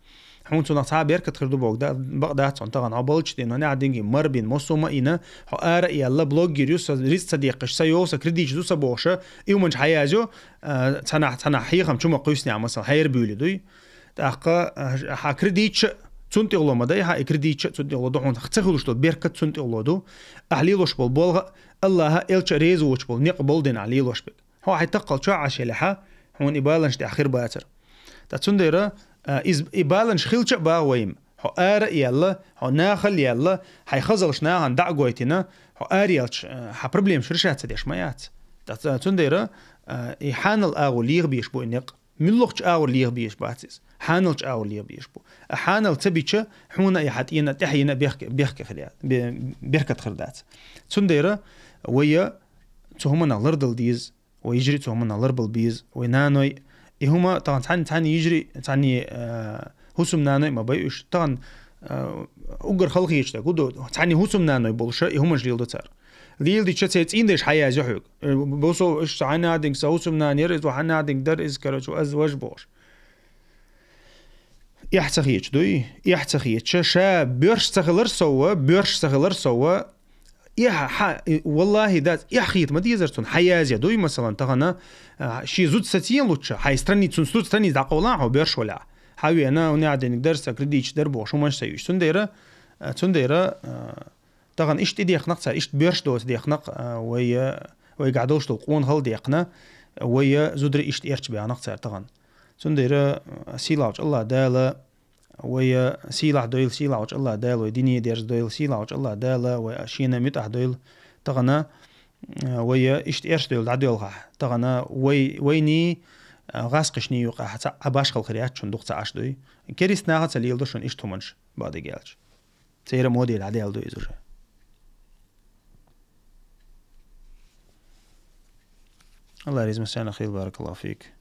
حون تون أصحاب يركض خردو بقدات تون طبعا عبالش دينو نعدينجي مربين مصوما إنا حقارة يلا بلوج يريوس ريس صديقش سيوس كرديش دوسا بوشة إيو منش حياجو تنا حيخم شو مقيسني عم مثلا حير بيولي دوي تاقا حكرديش تونتي الله مداي حكرديش تونتي الله دو حون تخلوش دو بيركت تونتي الله دو أحليلوش بالبولغ الله إلش ريزوش بول نيقبل دين عليلوش بك هو حيتقل شو عشي لها حون إبالنش دي أخير باتر تاتسونديرا إز إبالنش خيلش باويم هو يلا هو ناخل يلا حيخزلش ناهن دعقويتنا هو يلش حبربليم شرشات سديش مايات تاتسونديرا يحانل آغو ليغ بيش بو إنيق ملوخش آغو ليغ بيش باتيس حانلش آغو ليغ بيش بو حانل تبيتش حونا يحاتينا تحيينا بيحكي خليات بيركت خردات تسونديرا ويا تهمنا لردل ديز ويجري تهمنا لربل بيز وينانوي هما طبعا تاني يجري تاني هسم نانوي ما بيوش طبعا أجر خلقي يشتاق ودو تاني هسم نانوي بولشة هما جريل دوتار ليل دي شتى إندش حياة زحوق بوسو إيش عنا عدين سوسم نانير إذا عنا عدين در إز كرجو أزواج بوش يحتخيج دوي يحتخيج شا بيرش سخلر سوا والله ذات يحخيت ما ديزرتون حيازيا دوي مثلا تغنى شي زود ستين لوتشا حي سترني تنسلوت سترني دعقولا هو بيرش ولا حاوي أنا ونعدي نقدر سكرديش دربو شو ماش سيوش تنديرة طبعا إيش تدي يخنق صار إيش بيرش دوت دي يخنق ويا قعدوش تلقون هل دي يخنا ويا زودري إيش تيرش بيعنق صار طبعا تنديرة سيلاوش الله دالا ويا سيلاح دويل سيلاوش الله دالا وديني ديرز دويل سيلاوش الله دالا وشينا متح دويل طبعا ويا إيش تيرش دويل دعدويل طبعا ويني غاسقشني يوقع حتى عباش خلقريات شون دقت عاش دوي كريس ناقة سليل دوشون إيش تومنش بعد جالش سيرة مودي العديل دوي زوجة الله يرزق مسانا خير بارك الله فيك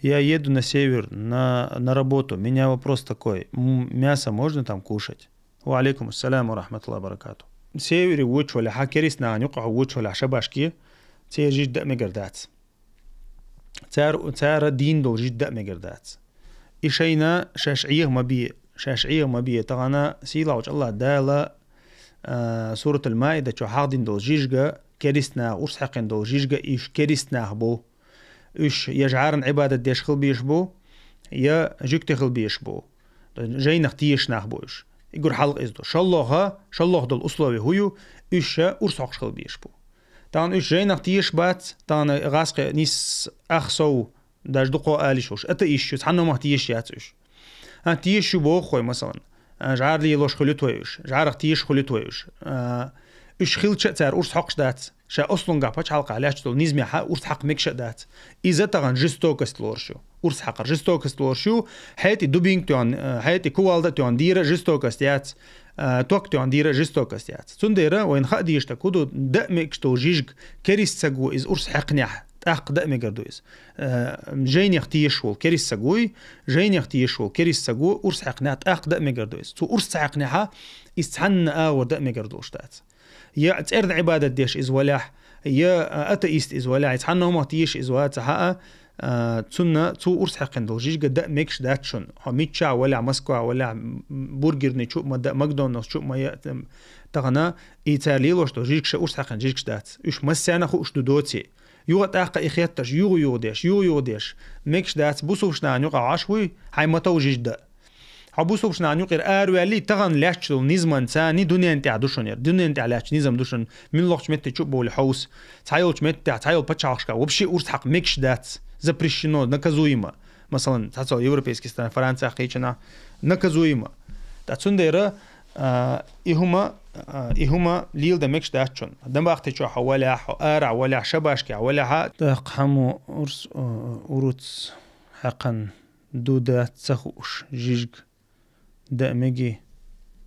Я еду на север, на работу. У меня вопрос такой. Мясо можно там кушать? Ва алейкум ассаляму рахматуллахи баракату. Север ووش ولا حكريس نعنقع ووش ولا شباشكي تي جيج دق مقردات تار دين دول جيج دق مقردات إشينا شاشعيه ما بي طغانا سيلا وش الله دالا سورة المائدة شو حاضين دول جيجا كريسنا ورسحقين دول جيجا إيش كريسنا بو إيش يجعارن عبادة ديش خل بيش بو يا جيك تخل بيش بو جاي نختيش ناخبوش يقول حلق إزدو شالله دول أصلاوي هيو إيش ورسحق خل بيش بو طبعا إيش جاي نختيش بات طبعا غاسق نيس أخسو داش دقو آليشوش أتا إيش تحنو مختيش ياتش تيش بو خوي مثلا جعار لي لوش خليت ويش جعار تيش خليت ويش إيش خلت شتار أورس حقش دات شا أصلاً قابش حلقة علاش تقول نيزمي حق أورس حق مكش دات إذا تغن جستوكست لورشو أورس حق جستوكست لورشو حياتي دوبينج تون حياتي كوالدا تون ديرة جستوكست يات توك تون ديرة جستوكست يات تنديرة وين خديش تكودو دأمك تو جيجك كريس سجو إز أورس حق نح تأق دأمي قردويز جاين يختيش وول كريس سجوي جاين يختيش وول كريس سجو أورس حق نح تأق دأمي قردويز تو أورس حق نحا استحن آور دأمي قردوش تات يا تأرد عبادة ديش إز ولاح يا أتيست إز ولاح يتحنهم وتيش إز واتحقا تسنة تو أرس حقن دولجيش قد ميكش داتشون ميتشا ولا مسكوا ولا برجر نشوف مدا ماكدونالدز شوف ما يأتم تغنا إيطالي لوش دولجيش أرس حقن جيش دات إيش مسنا خو إيش دودوتي يو تأقى إخياتش يو ديش ميكش دات بوسوش نعنقع عشوي هاي ما توجيش دا حبوسو بشنا نيقر آروالي تغن لاشتل نظام ثاني دنيا انت عدوشن دنيا انت علاش نظام دوشن من لوقت مت تشوب بول حوس تايل مت تايل بتشاشكا وبشي أورس حق ميكش دات запрещено наказуемо مثلا تاع европейский стран فرنسا خيچنا наказуемо تاعنديرا إهما ليل دمكش داتشون دم وقت شو حوالي أرع ولا شباشكي ولا تقحمو أورس أوروتس حقا دودات سخوش جيج دأمجي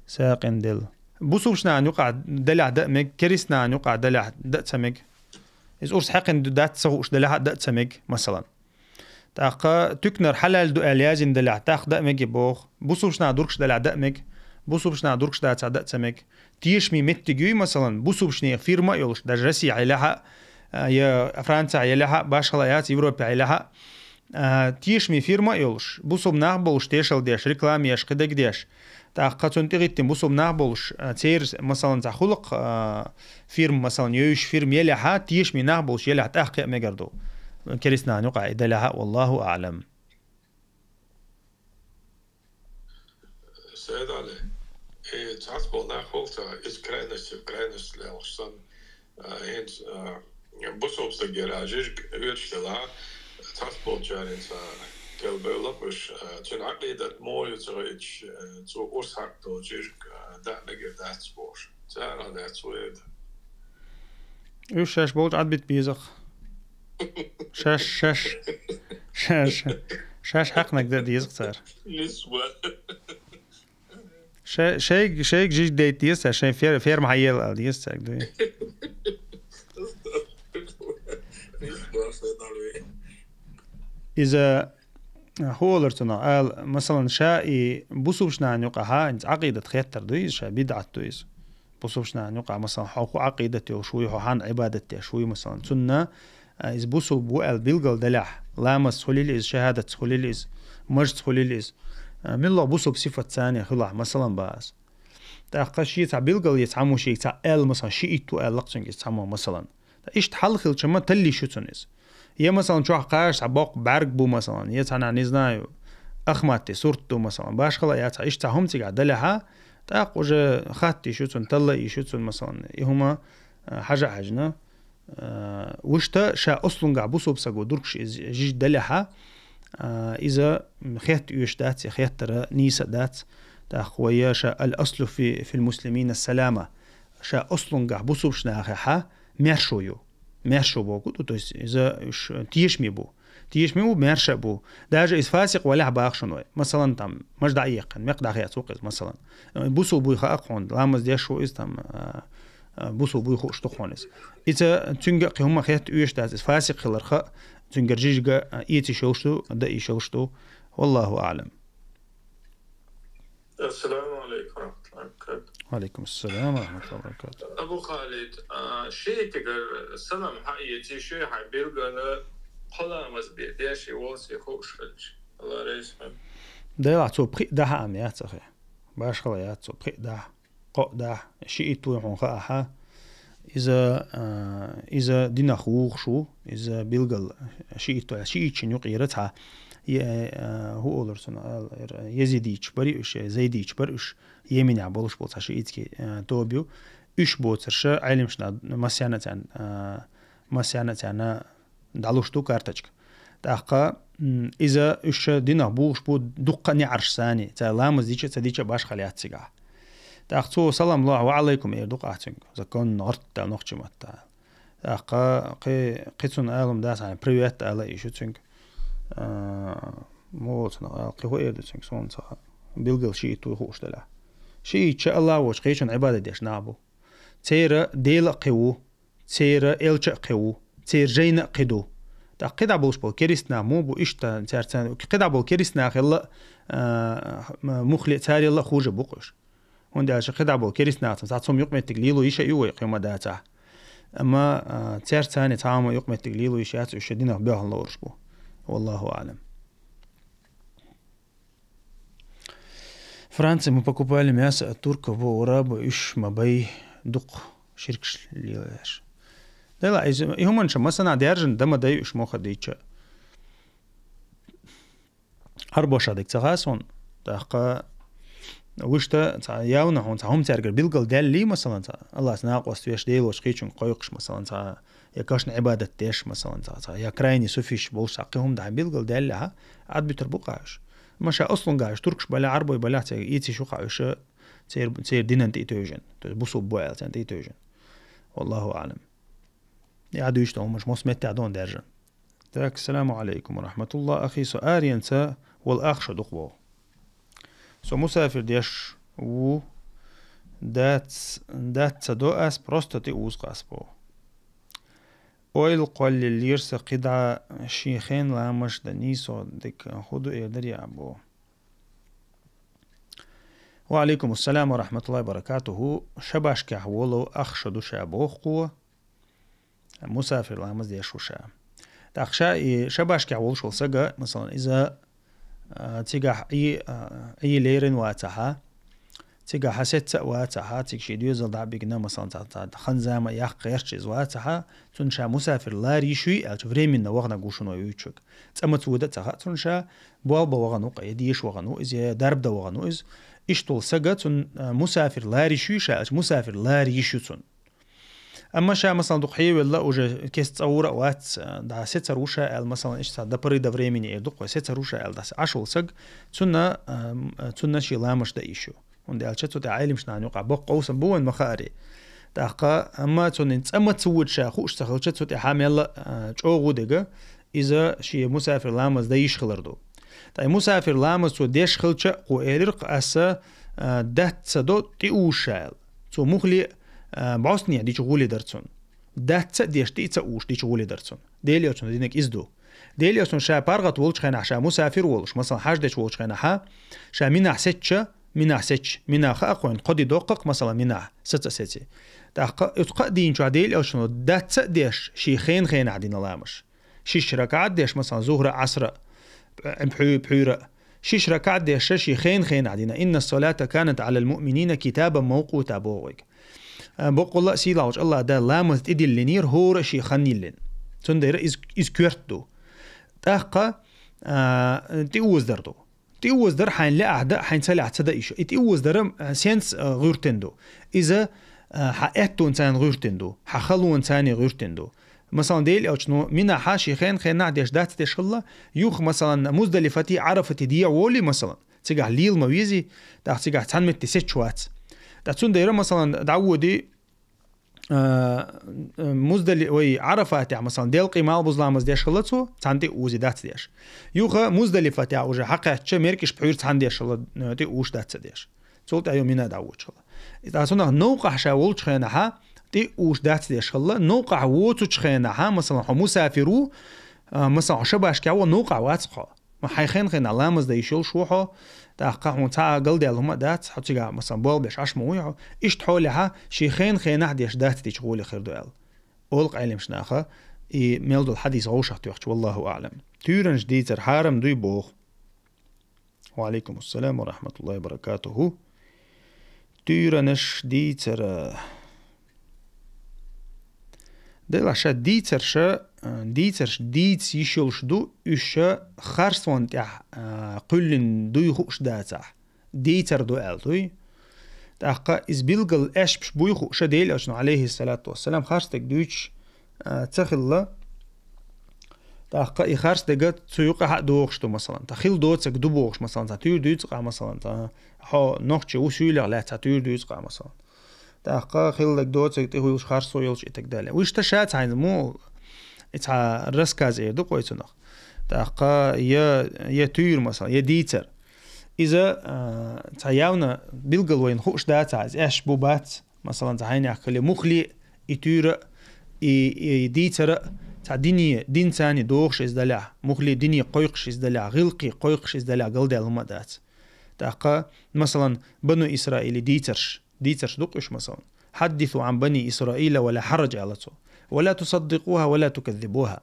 ساقن دل بوسوشنا عن يقع دلع دأمج كريسنا عن يقع دلع دأتسمج إذا أورس حقن دودات سخوش دلع دأتسمج مثلا تاقا تكنر حلال دو أليازين دلع تاق دأمجي بوخ بوسوشنا دوركش دلع دأمج بوسوشنا دوركش دأتسمج تيشمي متجوي مثلا بوسوشني فيرما يولش درجسي عليها يا فرنسا عليها باش خلايات يوروبا عليها تيشمي فيرما يولش بوسوب ناقبولش تيشل ديش ريكلام يش قدك ديش تاقا تنتغيتين بوسوب ناقبولش تير مثلا تخلق فيرم مثلا يوش فيرم يلها تيشمي ناقبولش يلها تحقيق مقردو كريسنا نقع إدلها والله أعلم. سيد علي تعصبوا ناقبولتا إسكرينس لألشان هينز بوسوب سجراجيش ويرشتلا تعصبوا جارينسا كالبولابش تون عقيدة موي تغيش تو أرسحق توجيش دأمجر داتسبوش تارا داتسويد إيش شاش بولت عدبت بيزخ شاش حقنك ده ديزخ صار نسوة شيك جيج ديت ديزخ عشان فير محيل ديزخ ده إذا هو لرتنا قال مثلا شائي بوسوبشنا عن يقعها انت عقيدة خيتر دويز شا بدعة دويز بوسوبشنا عن يقع مثلا حقو عقيدة وشوي حان عبادة شوي مثلا سنة إذا بوسوب وقال بيلقل دلح لامس خليليز شهادة خليليز مجد خليليز من الله بوسوب صفة ثانية خلع مثلا باس تاقا شيء تاع بيلقل يتعمو شيء تاع ال مثلا شيء تو ال لقصن يتعمو مثلا إيش تحلخل شما تلي شو تنز يا مثلا شو حقاش عباق بعرق بو مثلا يتعنا نزنايو أخماتي صورته مثلا باش خلا يتع إيش تعهم تيجا دلها تاق وجه خاتي شو تن تلا شو تن مثلا هما حاجة حجنا وشتا شا أصلا قعبوسو بسقو دركش جيج دلها إذا خيات يوش دات خيات ترى نيسة دات تاق ويا شا الأصل في المسلمين السلامة شا أصلا قعبوسو بشناخها ميرشو بو تو إذا تيشمي بو ميرشا بو داجا إذا فاسق ولا باخشنوي مثلا تم مجدع يقن مقدع خيات وقت مثلا بوسو بو خاقون لامز ديشو إز تم بوسو بو خوش تخونس إذا تنجق هم خيات يوش داز فاسق خلرخ تنجر جيجا إيتي شوشتو دا شوشتو والله أعلم. السلام عليكم ورحمة الله وبركاته. وعليكم السلام ورحمة الله وبركاته. أبو خالد شيء تقدر السلام حقيقي شيء حبيلقنا قلا مزبي ديش يوصي خوش خلش الله رئيسهم. ده يعطوا بقي ده عميات أخي باش خليات صو بقي ده قا ده شيء توي خاها إذا دينا خوخ شو إذا بيلقل شيء شنو قيرتها هو أولرسون يزيديش بريش زيديش بريش يمين عبالش بوت عشان إتكي توبيو إيش بوترش علمشنا مسيانة أنا دعلوش تو كارتشك تأقى إذا إيش دينا بوش بود دقة نعرش ثاني تلامز ديش باش خليات سجع تأخذوا سلام الله وعليكم يردق أحسن زكون نغرت نخش متى تأقى قيتون أعلم داس عن بريوت على إيش تنك موت نقل هو يردق سون صح بيلقى شيء تو خوش دلا شيء شاء الله وش قيشون عبادة ديش نابو تير ديل قو تير إلش قو تير جين قدو تأقيد عبوش بول كريسنا مو بو إشتا تيرتان قيد عبول كريسنا خلا مخلي تاري الله خوج بوقش هوندا قيد عبول كريسنا تاعتهم يقمة تقليلو يشا يو يقيم داتا أما تيرتان تعامل يقمة تقليلو يشات يشدينا بيها الله ورشبو والله أعلم. فرنسا мы покупали мясо от турков в арабу إيش ما بي دق شركش ليش لا إذا هم نش مثلا ديرجن دم داي إيش ما خديتش أربعة ديك تغاسون تحقق وشتا ياونا هون هم ترجع بيلقل دال لي مثلا الله سناقوس فيش ديل وشقيتشون قيقش مثلا يكاشن عبادة تيش مثلا يا كرايني سوفيش بولش عقيهم ده بيلقل دال لها عاد بتربقاش ماشا أصلاً قاعش تركش بلا عربي بلا تيجي شو قاعش تصير دينا تيتوجن تبصوا بوال تيتوجن والله أعلم يعدو يشتغل مش مسمت تعدون درجة. تاك السلام عليكم ورحمة الله أخي سؤال ينسى والأخ شدقبو سو مسافر ديش و دات صدو أس بروستاتي أوز قاسبو اويل قول ليرس قدع شيخين لامش دنيسو ديك خدو يقدر يعبو. وعليكم السلام ورحمة الله وبركاته. شباش كحولو أخشدو شابوخ قوة مسافر لامز ديشو شا تأخشا شباش كحول شو سجا مثلا إذا تيجا أي ليرن واتها تيجا حسيت واتها تيجي ديوزل دعبيقنا مثلا خنزامة يحقيرش واتها تنشا مسافر لا ريشوي ألتفري من وغنا قوشنو يوتشك تأمت ودتها تنشا بوالبا وغنو قيديش وغنو إذا درب دا وغنو إذ إشتول سجا تن مسافر لا ريشوي شا مسافر لا ريشو تن أما شا مثلا دقيقة ولا وجه كيس تصور وات دا ستة روشة مثلا إيش دا بري دفري مني دقيقة ستة روشة دا عشر سج تنا شي لامش دا إيشو وندي ألشتو تعالي مش نعنيق عبق قوسا بوين مخاري تاقا أما تنين أما تسود شا خوش تخلشتو تحامي يلا جوغو دقا إذا شي مسافر لامز دا يشخلردو تاي مسافر لامز تو ديش خلشة قو إيرق أسا دات سدو تيوشال تو مخلي بعصني دي شغولي درتون دات ديش تيتا اوش دي شغولي درتون ديليوتون دينك ازدو ديليوتون شا بارغت ولش خينا شا مسافر ولش مثلا حاج ديش ولش خينا ها شا منا حسيتش منا خاقوين قدي دقق مثلا منا ستة ستة دقق اتقدين شو ديليوتون دات ديش شي خين عدين لامش شيش ركعات ديش مثلا ظهر عصر بحيرة شيش ركعات ديش شي خين عدينا إن الصلاة كانت على المؤمنين كتابا موقوتا بوغيك بقول الله سيلا وش الله ده لامز تدي اللينير هو شيء خنيلين تندير إز كورتو تأقى تيوز در حين لا أعداء حين سلع تصدقيش تيوز در سينس غير تندو إذا حقتو إنسان غير تندو حخلو إنساني غير تندو مثلا ديل أو شنو منا حاشي خين نعديش دات تش الله يوخ مثلا مزدلفتي عرفت دي ولي مثلا تيجي ليل مويزي تيجي تنمت تسيتشوات تاتون دايره مثلا دعودي مزدلي وي عرفات مثلا ديل قيمه بوزلامز ديش خلصو تاندي وزيدات ديش يوغا مزدلفه تاع وجه حقه ميركش بحير تاندي شل تي وش دات ديش صوت ايو منا دعوت شل اذا سنه نوقع شاول خينها تي وش دات ديش الله نوقع ووتش خينها مثلا حو مسافرو مثلا شباش كاو نوقع واتسخا ما حيخين خين علامز دا يشيل شوحو تاقع متاع قلدي اللهم دات حتيجا مثلا بول بيش عش مويعو ايش تحولها شيخين خينه ديش دات دي شغولي خير دوال اولق علم شناخه اي ميلدو الحديث غوشح توخش والله اعلم تورن جديتر حارم دوي بوخ وعليكم السلام ورحمة الله وبركاته تورنش ديتر دلاشا ديتر ديتس يشولش دو إشا خارسون تاع قلن دوي خوش داتح ديتر دو دوي تاقا إزبيلغل أشبش بوي خوش ديل أشنو عليه الصلاة والسلام خارستك دويش تخيل تاقا إخارس دقات سيوقع حق دوغشتو مثلا تخيل دوتسك دوبوغش مثلا تاتير دوتسقع مثلا تا حو نوخشي وسيولغ لا تاتير دوتسقع مثلا تاقا خيلك دوتسك تهويلش خارسو يلش إتك دالي ويش تشات هاين مو إتها رسكاز إيه دو قويتو نخ تاقا يا تير مثلا يا ديتر إذا تاياونا بيلغل وين خوش داتاز إيش بوبات مثلا تهيني أخلي مخلي إتير ديتر تاع دين ثاني دوغش إزدلع مخلي ديني قويقش إزدلع غلقي قويقش إزدلع قلدي هما دات تاقا مثلا بنو إسرائيل ديترش دوقش مثلا حدثوا عن بني إسرائيل ولا حرج على ولا تصدقوها ولا تكذبوها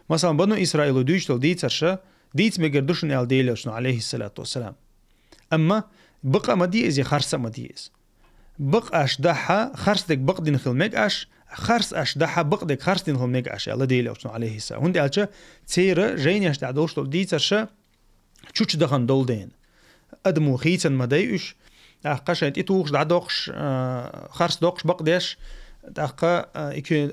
مثلا بنو إسرائيل دويشتل ديترش ديت مقردوشن إل ديلوشن عليه الصلاة والسلام أما بقى مديئز خرسة مديئز بقى أشدحها خرسدك بق دين خلمك أش خرس أشدحها بق دك خرس دين خلمك أش الله ديلوشن عليه السلام هندي ألشا تيرا جيني أشدع دوشتل ديترش تشوش دخن دولدين أدمو خيتن مديئش قشة إتوخش دعدوخش خرس دوخش بقديش تاقا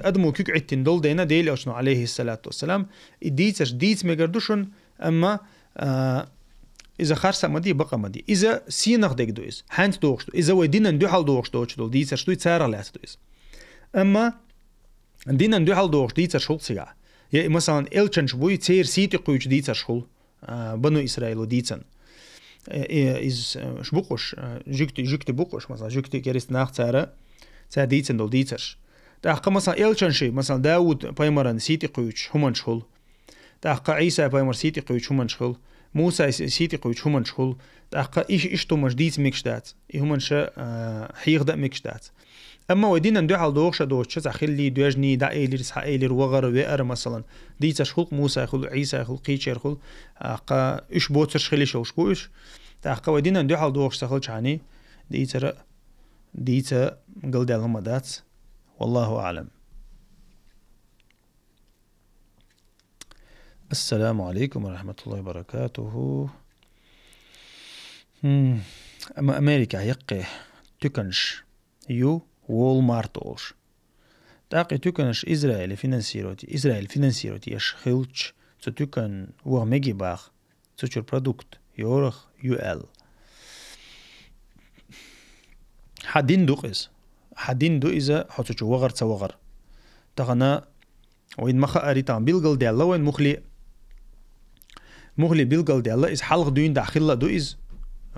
أدمو كيك عتين دول دينا ديلي أشنو عليه الصلاة والسلام ديت مقردوشن أما إذا خرسة مدي بقى مدي إذا سينخ ديك دويز هانت دوخش إذا ويدينا ندوحل دوخش دوش دول ديترش دوي تسارة لات دويز أما دينا ندوحل دوخش ديترش هول سيغا يعني مثلا إلچنش بوي تير سيتي قويش ديترش هول بنو إسرائيل ديتن إز شبوقش جكتي بوقش مثلا جكتي كريست ناخ تسارة ديتن دول ديترش تاقا مثلا إلچنشي مثلا داود بايمران سيتي قويش همان شغل تاقا عيسى بايمر سيتي قويش همان شغل موسى سيتي قويش همان شغل تاقا إيش تومش ديت ميكشتات همان شا حيغدا ميكشتات أما ودينا ندوحل دوغشا دوغشا تخلي دوجني دا إيلير سحا إيلير وغر ويأر مثلا ديتش خلق موسى خلق عيسى خلق قيتشير خلق أقا إيش بوترش خلي شوشكوش تاقا ودينا ندوحل دوغشا خلق شعني ديتا قلد لهم دات والله أعلم السلام عليكم ورحمة الله وبركاته أما أمريكا يقي تكنش يو وولمارت أولش تاقي تكنش إسرائيل فينانسيروتي يش خلتش تكن وغميجي باخ تشور برودكت يورخ يو حدين دو إذا حتشو وغر تغنى وين مخا أريتان بيلغل دي الله وين مخلي بيلغل دي الله إز حلق دوين داخل دو إز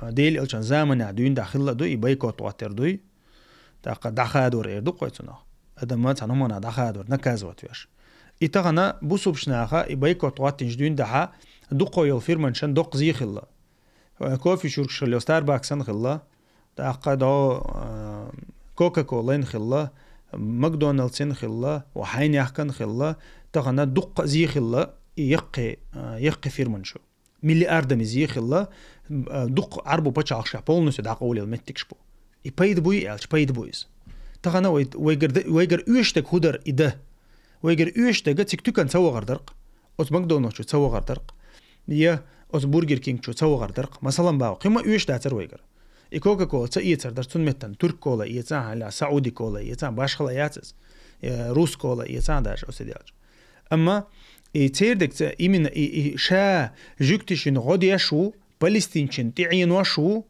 ديل إلشان زامن دوين داخل دو إبايكوت واتر دوي تاقا داخادور إيردو قويتونا أدامات هنومانا داخادور نكازوات ويش إتغنى بوسو بشناخا إبايكوت واتنج دوين داها دو قويل فيرمان شان دوق زي خلا كوفي شورك شلو ستارباكسن خلا تاقا دو كوكا كولين خلا ماكدونالدسين خلا وحين يحكن خلا تغنى دق زي خلا يقي فيرمان شو ملي أردم زي خلا دق عربو بچا عقشا بولنسو دا قولي المتكشبو بايد بوي ألش بايد بويز تغنى ويجر أوشتك هدر إده ويجر أوشتك تك تكن سوا غردرق أوت ماكدونالدس سوا غردرق يا أوت برجر كينج سوا غردرق مثلا باو قيمة أوش داتر ويجر كوكا كولا تأيتر درتون متن ترك كولا يتان على سعودي كولا يتان باشخلا ياتس روس كولا يتان داش أسدياج أما تيردك إمين شا جوكتشين غودياشو فلسطينشين تعينواشو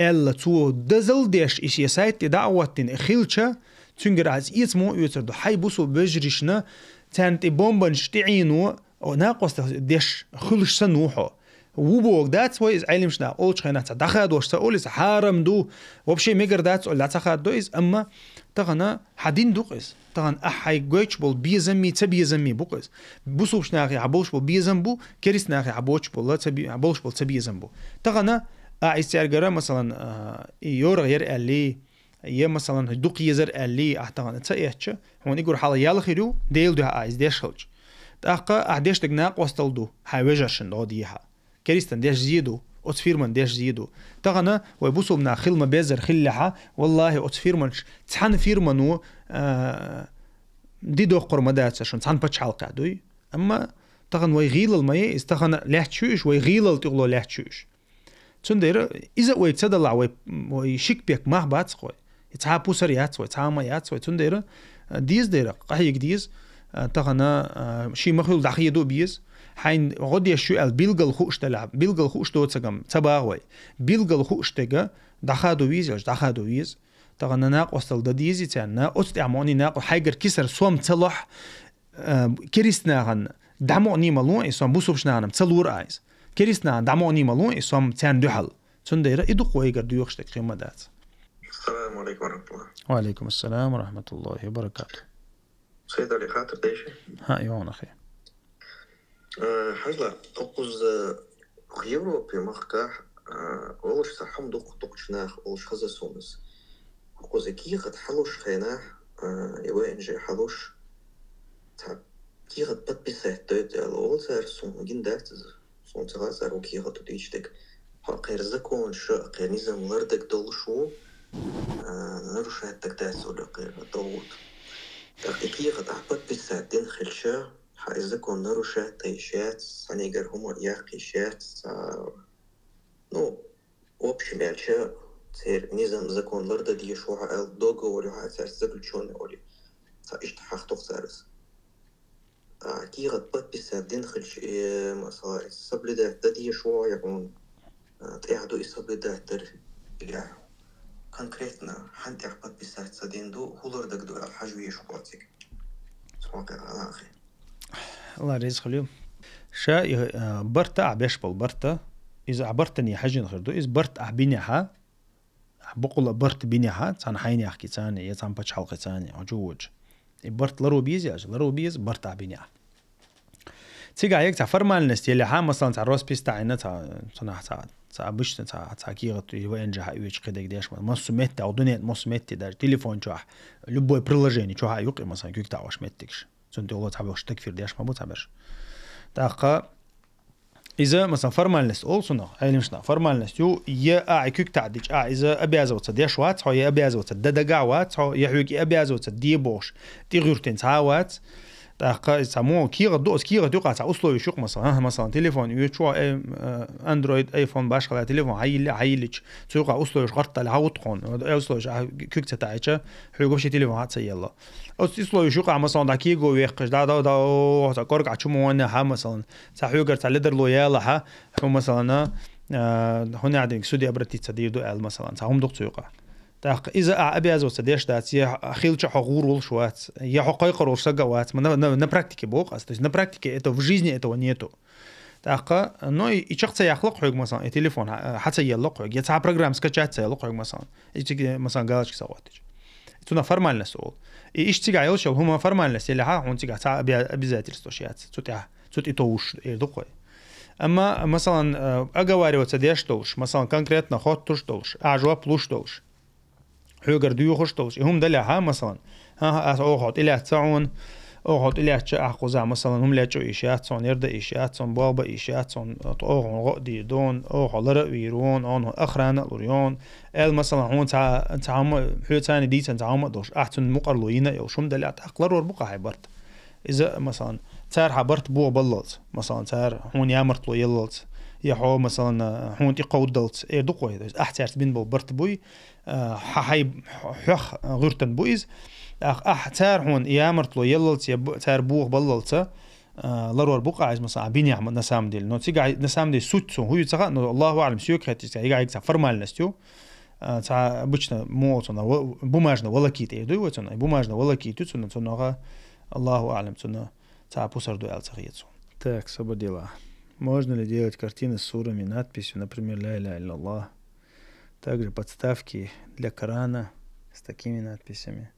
ألا تو دزل ديش إيش يسايت دعوتين خيلشة تنجر عز إيتمو يتردو حي بوسو بجريشنا تانت بومبنش تعينو أو ناقص ديش خلش سنوحو وبوك دات ويز علمش نا أولش خينا تدخل دوش تقوليس حارم دو وبشي ميجر دات ولا تخد دويز أما تغنا حدين دوقس تغن أحي جويتش بول بيزمي تبيزمي بوقس بوسوش ناخي عبوش بول بيزمبو كريس ناخي عبوش بول لا تبي عبوش بول تبيزمبو تغنا استرجع مثلا يور غير اللي يا مثلا دوق يزر اللي أحتغن تأيتش هون يقول حالا يلا خيرو ديل ده عايز ديش خلج تأقى أحديش تجناق وستلدو هاي وجرشن دوديها كريستن ديش زيدو أتفيرمن ديش زيدو تغنا ويبوسو بنا خل ما بيزر خلها والله أتفيرمن تحن فيرمنو دي دو قرمدات عشان تحن بتش حلقة دوي أما تغن ويغيل المية استغن لحتشوش ويغيل التغلو لحتشوش تندير إذا ويتصدل ويشك بيك ما بعد خوي يتعب بوسر ياتس ويتعامل ياتس وتندير ديز دير قحيك ديز تغنا شي مخلول دحية دو بيز حين غدي شو البيلغل خوش تلعب بيلغل خوش تو تسقم تباغوي بيلغل خوش تجا دخادو ويز يش دخادو ويز تغنا ناق وصل دديزي تاعنا استعموني ناق حيجر كسر سوم تصلح كريسنا غن دعموني مالون يسوم بوسوبش نانم تصلور ايز كريسنا دعموني مالون يسوم تان دحل تندير ادو قويغر ديوخشتك خيمدات. السلام عليكم ورحمة الله. وعليكم السلام ورحمة الله وبركاته. سيد علي خاطر دايشي. ها يوان أخي. حاجة أقوز غيرو بمخكح أولش صحهم دوقش ناخ أولش خزة سونس. أقوز كي قد حلوش خيناح يوين جي حلوش تاب كي قد بد بسات دوت الأول سار سون جندات سون تغازر وكي قد تديشتك حقير زكون شو قير نظام لردك دولشو نروش هاتك داسو لقير دوت تقيقي قد أحبت بساتين خلشة حايزكون نروشة تيشات سانيجر هم ياقيشات نو وبش مالشة تير نظام زكون لرد دي شوها الدوغو ولي هاتسار زكل شون ولي سايشت حاختوخ سارس كي قد بات بساتين خلش مثلا السبلدات دي شوها يكون تقعدو السبلدات در إلى конкретно حنتي أحبت بسات سادين دو هولر دك دو الحجوية شوكواتيك سواقع على أخي الله رزق اليوم شا برتا عبيش بالبرتا إذا عبرتني حاجة غير إذا برت أحبينيها بقول برت بينيها تان حيني أحكي تاني يتان بتش حلقة تاني عجوج برت لروبيز يا لروبيز برت أحبينيها تيجا يك تعفرمان نستيلي ها مثلا تاع روس بيس تاعنا تاع صناعة تاع بش تاع كيغة وين جاه يوش كده قديش ما سميت أو دنيا ما سميت دار تليفون جاه لبوي بريلوجيني جاه يوقي مثلا كيك تاع واش متكش سنتي والله تعبش تكفير ديش ما بتعبش تاقا إذا مثلا فرمان لست أول صنع هاي مشنا فرمان لست يو يا كيك تاع ديش إذا أبي أزوت ديش وات هو يا أبي أزوت ددقع وات هو يحوي أبي أزوت ديبوش تغيرتين ساعات تاقا يسموه كيغة دوس كيغة دوقع تاع أصله يشوق مثلا تليفون يشوع أندرويد أيفون باش خلا تليفون عيلش توقع أصله يشغرت على هاوتقون أصله كيك تاعيشه حيقوش تليفون هات يلا أصله يشوق مثلا دقيقة ويقش دا كورك عشمو وانا ها مثلا تحيقر تاع لدر لويالا ها مثلا هنا عندك سودي أبرتي تدير دو مثلا تاعهم دوق توقع تاق إذا أبي أزوج تديش دات يا خيل شو حقور والشوات يا حقائق والشجوات на практике بوق то есть на практике это в жизни этого нету تاق но и شخص يخلق حق مثلا التليفون حتى يلق حق يتع программ скачать يلق حق مثلا يجي مثلا галочки سواتش это формальность ол и إيش تيجي عيل شو هما формальность اللي ها هون تيجي تاع обязательство شيات тут это уж يدقوا أما مثلا أجواري وتديش توش مثلا конкретно ход توش توش أجوا بلوش توش حجر ديو خوش توش هم دلها مثلا ها أوقات إلى تعون أوقات إلى أخوزا مثلا هم لا جو إشياء صون يرد إشياء صون بابا إشياء صون أوقات غدي دون أوقات لرقيرون أنه أخرنا لوريون مثلا هون تعام حيتاني دي تعام دوش أحسن مقرلوين يو شم دلها أقلر وربقة عبرت إذا مثلا تار حبرت بو بللت مثلا تار هون يامرت لو يللت يحو مثلا هون تقودلت دقوي أحترت بين برت بوي حي حخ غرتن بويز تار هون يامرت لو يللت تار بوغ بللت لرور بقى عايز مثلا بيني عم نسام ديل نو تيجا نسام دي سوتسو هو يتسقى الله أعلم سيوك هتي يجا يكسر فرمال نستيو تاع بتشنا موتنا بوماجنا ولا كيت يدو وتنا بوماجنا ولا كيت تنا الله أعلم تنا تاع بوسر дуэл цахиецу. Так, все дела. Можно ли делать картины с сурами, надписью, например, «Ля иля илля Аллах»? Также подставки для Корана с такими надписями.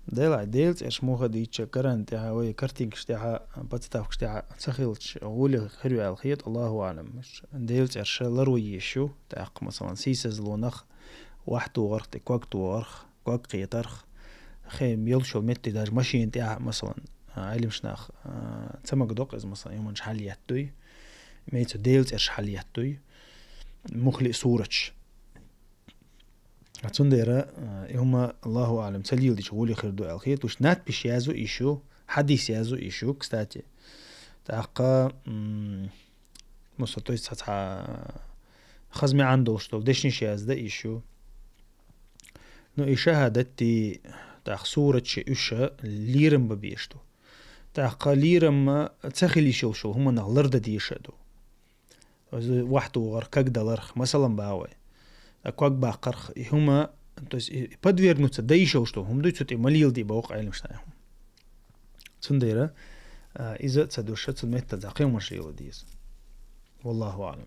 ديلا ديلت إيش مو خدي تشكرن تاع وي كرتينكش تاع باتتافكش تاع سخيلش غولي خيرو على الخيط الله أعلم مش ديلت إيش لروي يشو تاع مثلا سيسز لونخ واحد وغرخ تكوكت وغرخ كوك قيترخ خيم يلشو متي داج ماشين تاع مثلا علم شناخ تسمى قدوق إذا مثلا يوم شحال يحتوي ميتو ديلت إيش حال يحتوي مخلق صورتش أتصندر هما الله أعلم تليل دي شغولي خير دو الخيط وش نات بيش يازو إيشو حديث يازو إيشو كستاتي تاقا مستطوي تساتها خزمي عنده شتول ديشنش يازده إيشو نو إيشا هادتي تاق صورة شي إيشا ليرم ببيشتو تاقا ليرم تسخيل إيشو شو هما نغلرد دي إيشادو واحد وغر كاك دلرخ مثلا باوي أكواك باقرخ هما подвергнуться да еще что هم دوت مليل دي بوقع علم شناهم تنديرة إذا تدوشت تلميت تدقيق مرشي وديز والله أعلم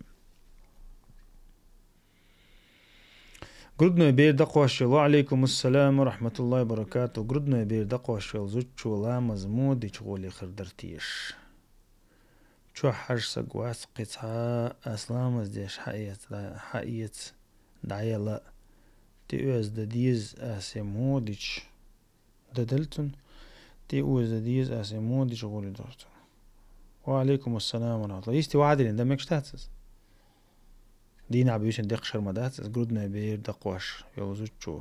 قردنا بير دقوة شلو عليكم السلام ورحمة الله وبركاته قردنا بير دقوة شلو زوج شولا مزمود دي شغولي خردرتيش شو حاج سقواس قطعة أسلام ازديش حقية دعية لا تيوز دديز أسيموديش ددلتن تيوز دديز أسيموديش غولي دورتن وعليكم السلام ورحمة الله يستي وعدي لندمك شتاتس دينا عبيوشن ديق شرمداتس قردنا بير دقواش يوزوج شو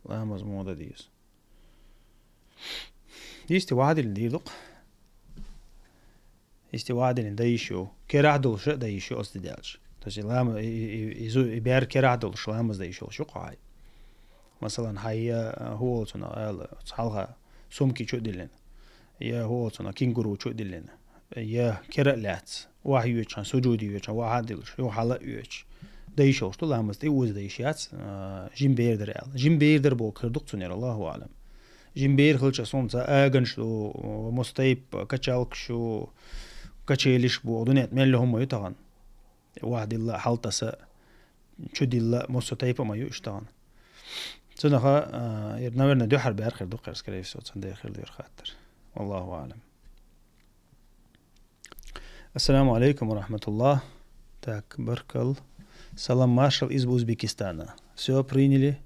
لا مزمودة ديز يستي وعدي لنديدق يستي وعدي لنديشو كيرعدل شو ديشو أصددالش تجي لام يبير كيرعدل شو لامز ديشو شو قاعد مثلا هاي هو تنا صالها سمكي شو دلنا يا هو تنا كينغرو شو دلنا يا كيرلات واحد يوتشان سجودي يوتشان واحد دلش يو حلا يوتش ديشو شو لامز دي وز ديشيات جيم بيردر ال جيم بيردر بو كردق تنير الله أعلم جيم بير خلش صومتا أجن شو مستيب كتشالك شو كتشيلش بو دنيا مل هم يتغن واحد الله حالتس شدي الله مستيب ما يشتغن سنها يرنورنا دو حرب آخر دو قرص كريف صوت سندي آخر دير خاطر والله أعلم السلام عليكم ورحمة الله так بركل سلام مارشال из Узбекистана все приняли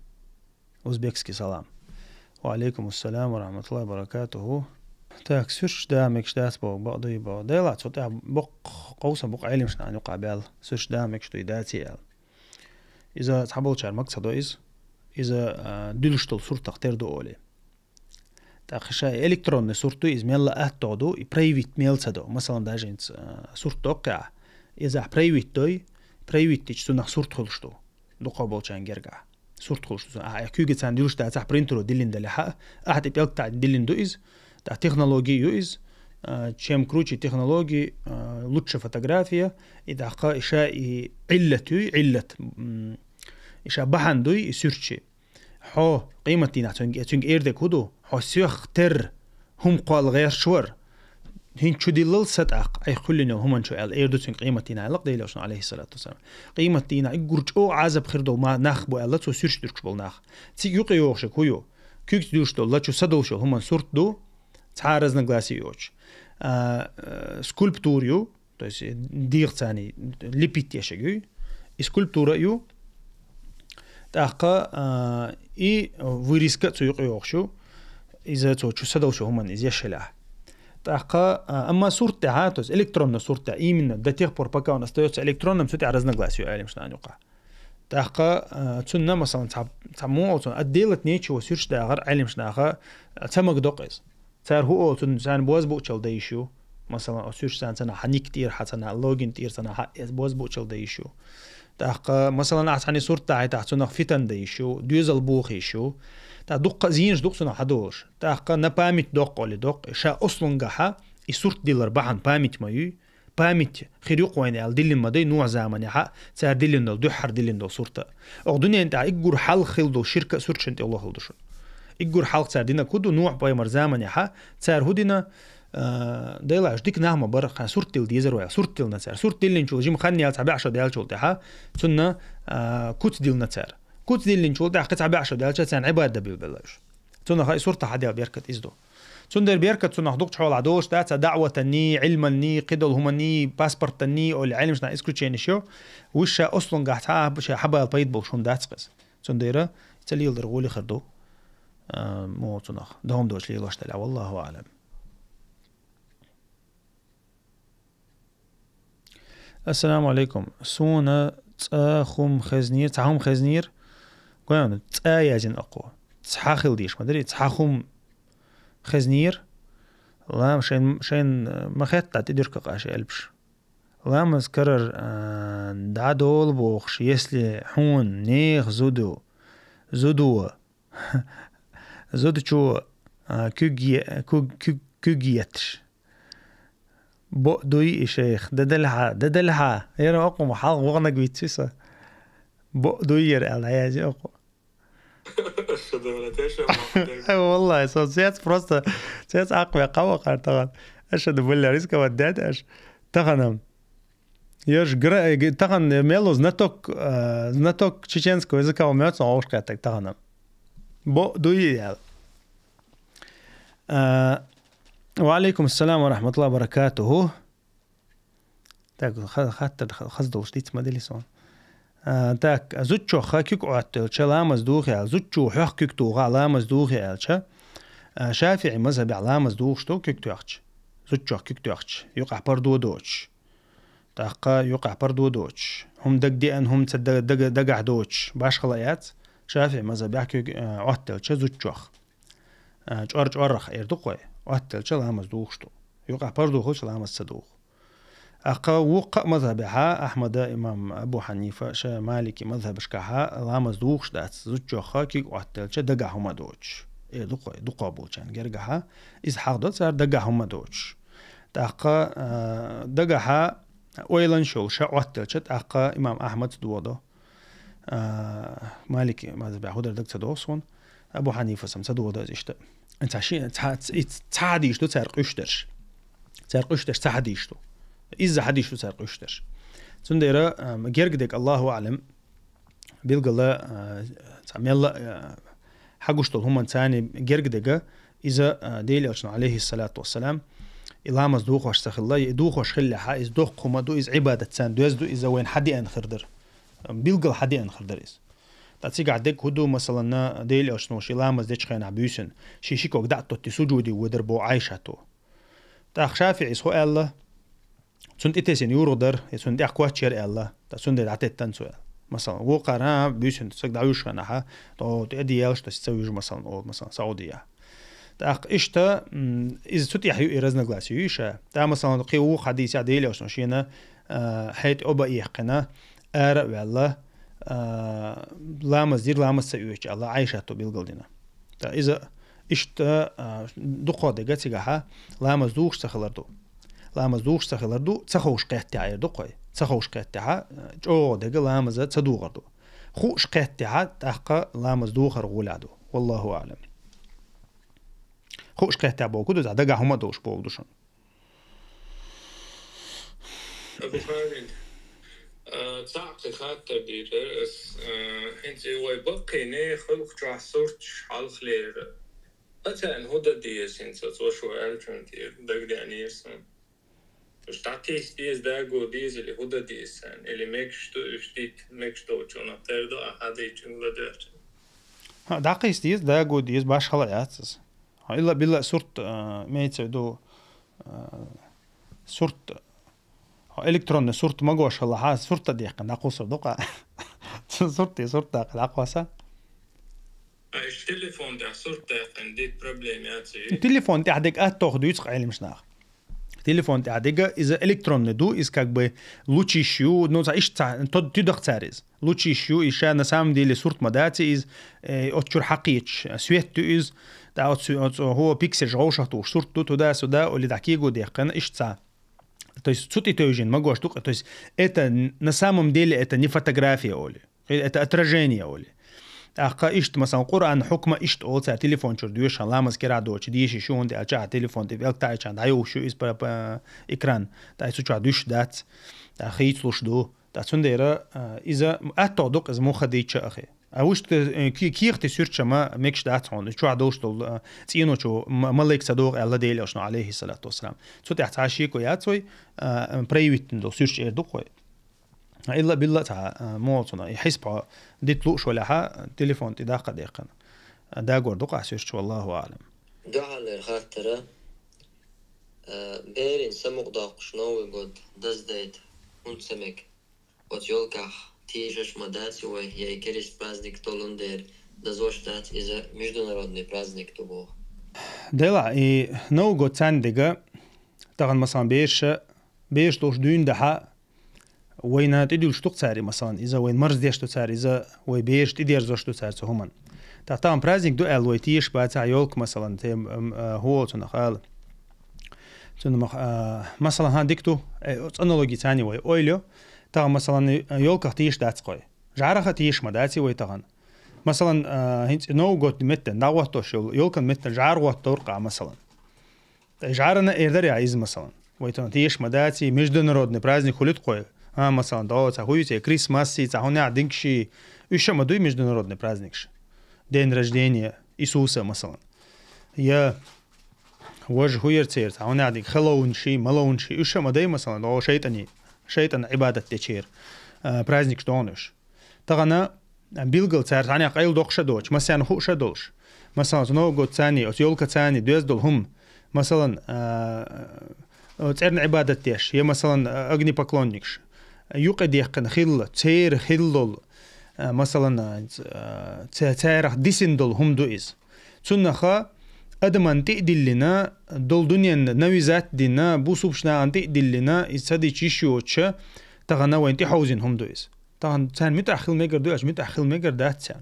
узбекский салам وعليكم السلام ورحمة الله وبركاته так سوش دامك شداس بو بعضي بو ديلا صوت بق قوسا بق علم شنا نقع بال سوش دامك شتو يداتي إذا تحبول شار مقصدو إذا دلشتل صورة تختردو أولي تاخشاي إلكترون صورتو إذا ميلا أهتودو يبريفيت ميلسدو مثلا داجين صورة توقع إذا بريفيت تيجتو نخ صورة خلشتو دو قابل شان جرقع صورة خلشتو كيوغي تسان دلوش تاع برينترو دلين دلحق أحد إبيلك تاع دلين دو إز تاع تكنولوجي إز чем круче технологии лучше фотография إذا قا إشاء علة إشاء بحندوي سيرشي حو قيمتنا تنج إيردك هدو حو سيخ تر هم قال غير شور هين شو دلل صدق أي كلنا هم شو قال إيردو تنج قيمتنا علق ديلوشنا عليه الصلاة والسلام قيمتنا يقرج أو عذاب خيردو ما نخ بو الله تو سيرش درش بول نخ تيجي يقيوش كويو كيك دوش دو الله شو صدوشو هم صورت دو تعارض نجلاسي يوش سكولبتوريو то есть دير ثاني ليبيت يشجع سكولبتورا يو تاقا и вырезка цуйقيوخشو إذا تو شو صدوشو هم إذا شلاه تاقا أما صورتها то есть электронная صورта именно до тех пор пока он остается электронным сути разногласию علم شنو نقع تاقا تسنى مثلا تعمو أو أديلت نيتشو سيرش داغر علم شنو نقع تمك دقيس صار هو تنسان بوز بوشل دايشو مثلا أسيرش سنة حني كتير حتى لوجين كتير سنة بوز بوشل دايشو تاق مثلا عشان صورة تاعي تحسنا فتن دايشو دوزل بوخيشو تا دق زينش دق سنة حدوش تاق نبامت دق ولا دق شا أصلا جحا الصورة ديلر بحن بامت مايو بامت خيريق وين على دلين مدي نوع زمن حق صار دلين دل دحر دلين دل صورته أخدني أنت إجور حل خلدو شركة سورش أنت الله خلدوش إجور حل صار دينا كودو نوع بايمر زمن حق صار هدينا ديلا ديك نعمة برا صورة الديزر ويا صورة النصار صورة اللي نشوف جيم خلني على 17 ديال شغل تاعها سنة كوت ديال النصار كوت ديال اللي نشوف تاع 17 ديال تاع عبادة بالبلاش تون هاي صورة حدا بيركت إزدو تون در بيركت تون أخدوك حول عدوش داتا دعوة تني علما ني قدل همني باسبورت تني أو العلم شنا إسكو تشيني شو وشا أصلا قاعد بش حبا البيت بوشون داتسقس تون ديرا تليل درغولي خردو مو تون أخ دهم دوش ليلوش تلع والله أعلم. السلام عليكم. سونا تأخم خزنير تعهم خزنير قانا تأياجن أقوى تحاخل ديش ما دري تحاخم خزنير لا شين ما خدت تديرك قاشي ألبش لا مذكرر دعدول بوخش يسلي حون نيخ زودو زودو شو كوجيتش بؤدوي شيخ ددلها يرى أقوم حال وغنى قويتسيسا بؤدوي يرى العياجي أقوم والله صوت سيات просто سيات أقوى قوة قارتغن أشهد بالله رزق وداد أش تغنم يرش تغن ميلو знаток чеченского языка умеется оушка так тағанам بؤدوي وعليكم السلام ورحمة الله وبركاته. تاك خاطر خزدو شديت مدلي سون تاك زوتشو خاكيك وعت شلامز دوخي زوتشو حكيك تو علامز دوخي الشا شافعي مذهب علامز دوخشتو كيك توخش زوتشو كيك توخش يقع بردو دوتش تاقا يقع بردو دوتش هم دق ان هم دقع دوتش باش خلايات شافعي مذهب يحكي عتل زوتشو جورخ يردقوي وقت لامز دوخشتو يقع بردو خوش لامز صدوخ أقا وقع مذهبها أحمد إمام أبو حنيفة شا مالكي مذهب شكاها لامز دوخش دات زوجو خاكي وقت دقع هما دوش دقا بوچان جرجها إذ حقدت صار دقع هما دوش تأقا دقعها ويلن شو شا وقت أقا إمام أحمد دوضو مالكي مذهب هودر دق صدوسون أبو حنيفة سم صدوضو إشتا انت عشان تعاديش تو ترقشتش تعاديش تو إذا حديش تو ترقشتش سنديرا جرجدك الله أعلم بيلقلا تعمل حقشتل هم ثاني جرجدك إذا ديل عليه الصلاة والسلام إلامز دوخ واشتخ الله يدوخ واشخلي حائز دوخ ما دو إز عبادة سان دو إذا وين حدي أن خردر بيلقل حدي أن خردر إز تاتسيق عدك هدو مثلا ديل أشنوش إلامز ديش خين عبيوسن شيشيكو قدعتو تسجودي ودربو عايشاتو تاخ شافعي سوء الله سنت إتسين يوردر سنت أقوات شير الله تسنت دعتت تنسوء مثلا وقرا بيوسن تسق دعوش خناها تو تأدي يالش تسويج مثلا سعودية تاخ إشتا إذا سوت يحيو إرزنا غلاسي يشا تا مثلا قيو حديث ديل أشنوش هنا حيت أبا يحقنا أرى والله لامز دير لامز سيوش الله عايشاتو بيلقلدنا تا إذا إشتا دقا دقاتي قاها لامز دوش تخلردو لامز دوش تخلردو تخوش قيتي عير دقاي تخوش قيتي ها جو دقا لامز تدوغردو خوش قيتي ها تحقا لامز دوخر غولادو والله أعلم خوش قيتي عبو كدو دقا هما دوش بوغدوشن تعطي خاطر ديرس انت ويبقي ني خلق جا صورت على خلير اتان هدا ديس انت توشو الترنتيف دغ دانيس مش تعطي ديس داغو ديس اللي هدا ديس اللي ميكشتو اشتيت ميكشتو جونا تردو احدي جنلدر ها داقيس ديس داغو ديس باش خلاياتس الا بالله صورت ميتسدو صورت إلكترون صورت مجوش الله ها صورت دقيقة نقول صدقة صورت نقوسة التليفون ده صورت عندي بروبليمات التليفون تعدك أتوخ دويتق علم شناخ التليفون تعدك إذا إلكترون دو إذا كأب لوتشي شيو نوزع إيش تدق تاريز لوتشي شيو إيشا نسام دي لصورت مداتي إذ أتشور حقيقش سويت إذ هو بيكسل جوشة صورت تدا سدا واللي دعكيجو دقيقة إيش تسا То есть суть этой уже могу штука, то есть это на самом деле это не фотография оли, это отражение оли. أقا إشت مثلا قرآن حكمة إشت أول ساعة تليفون شو ديوش لامس كرادو تديش شو عندي أجا تليفون تبي أقطع عشان دايو شو إس با إكران داي سو شو دوش دات دا خيط لوش دو دا سنديرة إذا أتودق إذا مو خديت شيء أخي اوش كيخت سيرتش ما ميكش داتون شو عدوش دول تينو شو ملك صدوق الله ديل اشنا عليه الصلاه والسلام شو تحتاشي كو ياتوي برايفت دو سيرش اير دو الا بالله تاع موتنا يحسب ديتلو شو لها تليفون تداق دقيقه دا غوردو سيرش والله اعلم دعا للخاطره بيرين سمق داق شنو يقول دزديت ونسمك وتيولكا тижешь мадацию, я керес праздник толундер, да зоштат из-за международный праздник того. دلا نو جو تاندغا تاغن مثلا بيش توش دون دها وين تديل شتوق تاري مثلا اذا وين مرز ديش تو تاري اذا وي بيش تدير زوش تو تاري همان تاعتام праздник دو الويتيش باتا يولك مثلا تيم هو تنخال مثلا هانديكتو انالوجي ثاني وي اويلو تاع مثلا يولك تيش داتقوي جارخه تيش مداتي وي تاغن مثلا هنت نو غوت متن داوتو شو يولك متن جار غوت تورقع مثلا جارنا ايردر عايز مثلا وي تيش مداتي международный праздник خليت قوي مثلا داو تا هويتي كريسماس تا هنا عندكشي ايش ما دوي международный праздник день рождения Иисуса مثلا يا وجه هويرتير تا هنا عندك خلون شي ملون شي ايش ما داي مثلا داو شيطان عبادة تشير праздник شتونش تغنا بيلغل تاع عني قيل دوقش دوش مثلا هو شدولش مثلا نو غوت ثاني او يولك ثاني دوز دول هم مثلا تاعنا عبادة تيش هي مثلا اغني باكلونيكش يقد يقن خيل تير خيل مثلا تاريخ ديسندل هم دويز تنخا ادمان تقدل لنا دول دنيا نويزات دينا بوصوبشنا عن تقدل لنا يصدي تشيشوتش تغنا وين تحوزين هم دويز طبعا تان متأخل ميجر دوش متأخل ميجر داتسان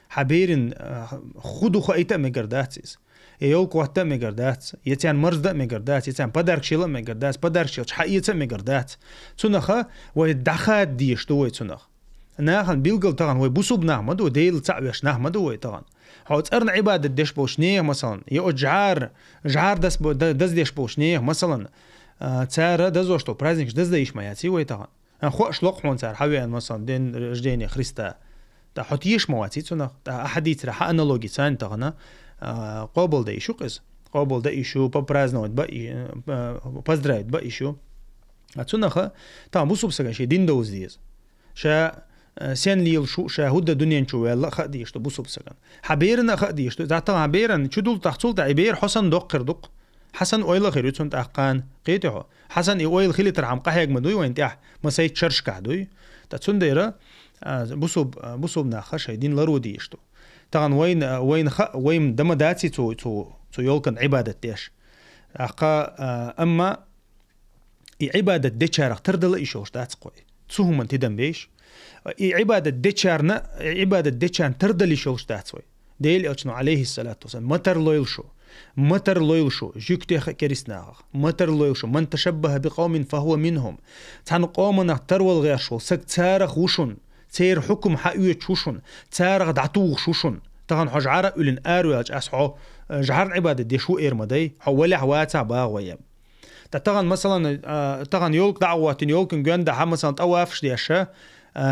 حبيرن خودو خايتا ميجر داتسيس يول قوتا ميجر دات يتان مرز دا ميجر دات يتان بدرك شيلا ميجر دات بدرك شيل حقيقة ميجر دات تنخا ويدخات ديش دوي تنخ ناخن بيلقل طبعا وي بوصوب نحمد وديل تعبيش نحمد وي طبعا حوت ارن عبادة ديش بوشنيه مثلا يو جعار دز ديش بوشنيه مثلا تسارة دزوشتو براздник دز ديش ما ياتي وي طبعا خوش لقمون تار حويان مثلا دين رجديني خريستا تا حتيش مواتي تنخ تا احاديث رح انالوجي ثاني تغنا قابل ده يشو قز قابل ده يشو ببرازنوت بقى بازدرايت بقى يشو تنخ تا بوصوب سغاشي دين دوز ديز شا سين ليل شو شاهد دنيا شو يلا خديش بوصوب سغان حبيرنا خديش تا حبيرن شدول تحصل تعبير حسن دقر دق حسن اويل خيرو تنت احقان قيتو حسن اويل خيلي ترعم قهيق مدوي وين تاح مساي تشرش قعدوي تسنديرا بوصوب ناخ شايدين لرودي يشتو طبعا وين دمداتي تو يولكن عبادة ديش اقا اما عبادة ديشارق تردل ايشوش دات قوي تسوهم من تدم بيش عبادة ديشارنا عبادة ديشان تردل ايشوش دات قوي ديل اتنو عليه الصلاة والسلام متر لويل شو جيكتيخ كريسناغ متر لويل شو من تشبه بقوم فهو منهم تان قومنا ترول غير شو سك تارخ وشون تير حكم حقيقة شوشون تارغ دعتوغ شوشون تغن حجعارة أولين آروياج أسحو جعار عبادة دي شو إيرمدي حولي حواتع باغويا تغن مثلا تغن يولك دعوات يولك نجوان دعا مثلا تأوافش ديشا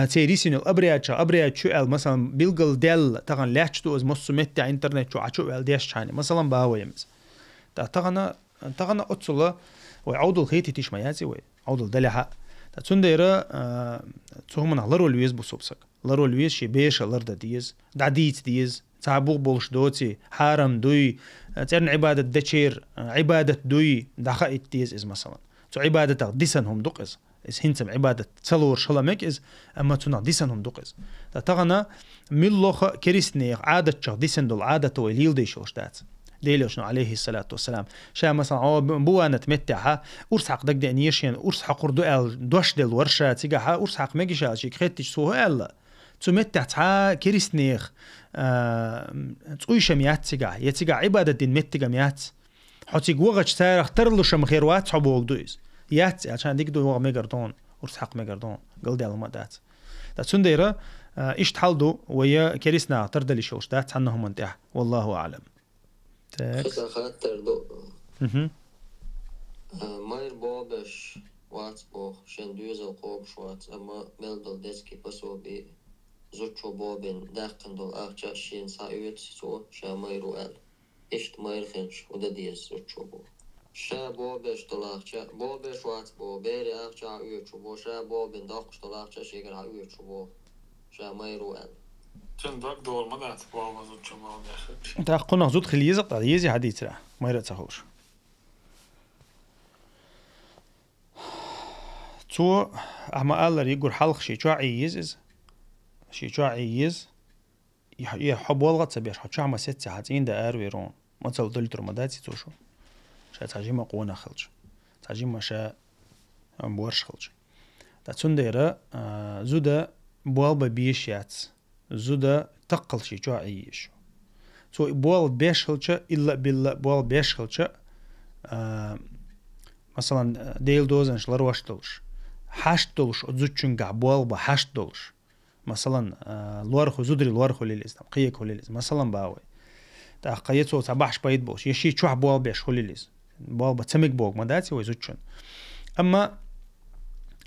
تيريسين الأبرياج شو أل مثلا بيلغل ديل تغن لاتشتو از مصمت انترنت شو عشو أل ديش شاني مثلا باغويا مز تغن أتصلا ويعودوا الخيتي تيش مياتي ويعودوا الدلحة تسنديرا تسوهم نغلرو الويز بصوبسك لرو الويز شي بيش لرد ديز دعديت ديز تعبوغ بولش دوتي حارم دوي ترن عبادة دشير عبادة دوي دخائت ديز إز مثلا تو عبادة ديسنهم دقز إز هنتم عبادة تلور شلمك إز أما تنا ديسنهم دقز تغنى ملوخ كريسنيخ عادة شخ ديسن دول عادة ويليل دي شوشتات ديلوشنو عليه الصلاة والسلام شا مثلا بوانا تمتعها أرس حق دك دانيشين أرس حق ردوال دوش دل ورشة تيجاها أرس حق مجيشة شي كريتش سوه ألا تمتع تها كريسنيخ تقويش ميات تيجا عبادة دين متجا ميات حتيج وغش تاريخ ترلش مخيروات حبوق دويز يات عشان ديك دو وغ ميجردون أرس حق ميجردون قل ديال مدات تسنديرا إيش تحلدو ويا كريسنا تردلي شوش دات عنهم انتح والله أعلم خسن خاطر دو ماير بوبش واتس بوخ شن دوزل قوب شوات اما ملدل ديسكي بسو بي زوجو بوبن داقن دول أخجا شين سايوت سو شا مايرو أل إشت ماير خنش ودا ديز زوجو بو شا بوبش دول أخجا بوبش وات بو بيري أخجا عيوتشو بو شا بوبن داقش دول أخجا شيغر عيوتشو بو شا مايرو أل چون داق دور مدات بابا زوجو بابا خدش تا قلنا زود خليزة قد يزي حديث را ما يرد سخوش تو أما الله يقول حلق شي شو عيز شي شو عيز يحب والغة تبيش حتى عم ست ساعات دا أرويرون ما تصل دلتر مداتي توشو شا تعجيم قونا خلج تعجيم ما شا بورش خلج تا تنديرا زودا بوال ببيش يات زودا تقل شي شو عيش تو بوال بيش خلج إلا بالله بوال بيش خلج مثلا ديل دوزنش لروش دولش حشت دولش أتزوجن قع بوال بحشت دولش مثلا لورخو زودري لورخو ليليز قيك ليليز مثلا باوي تا قيتو تبعش بايد بوش يشي تشوح بوال بيش ليليز بوال بتمك بوق مداتي ويزوجن اما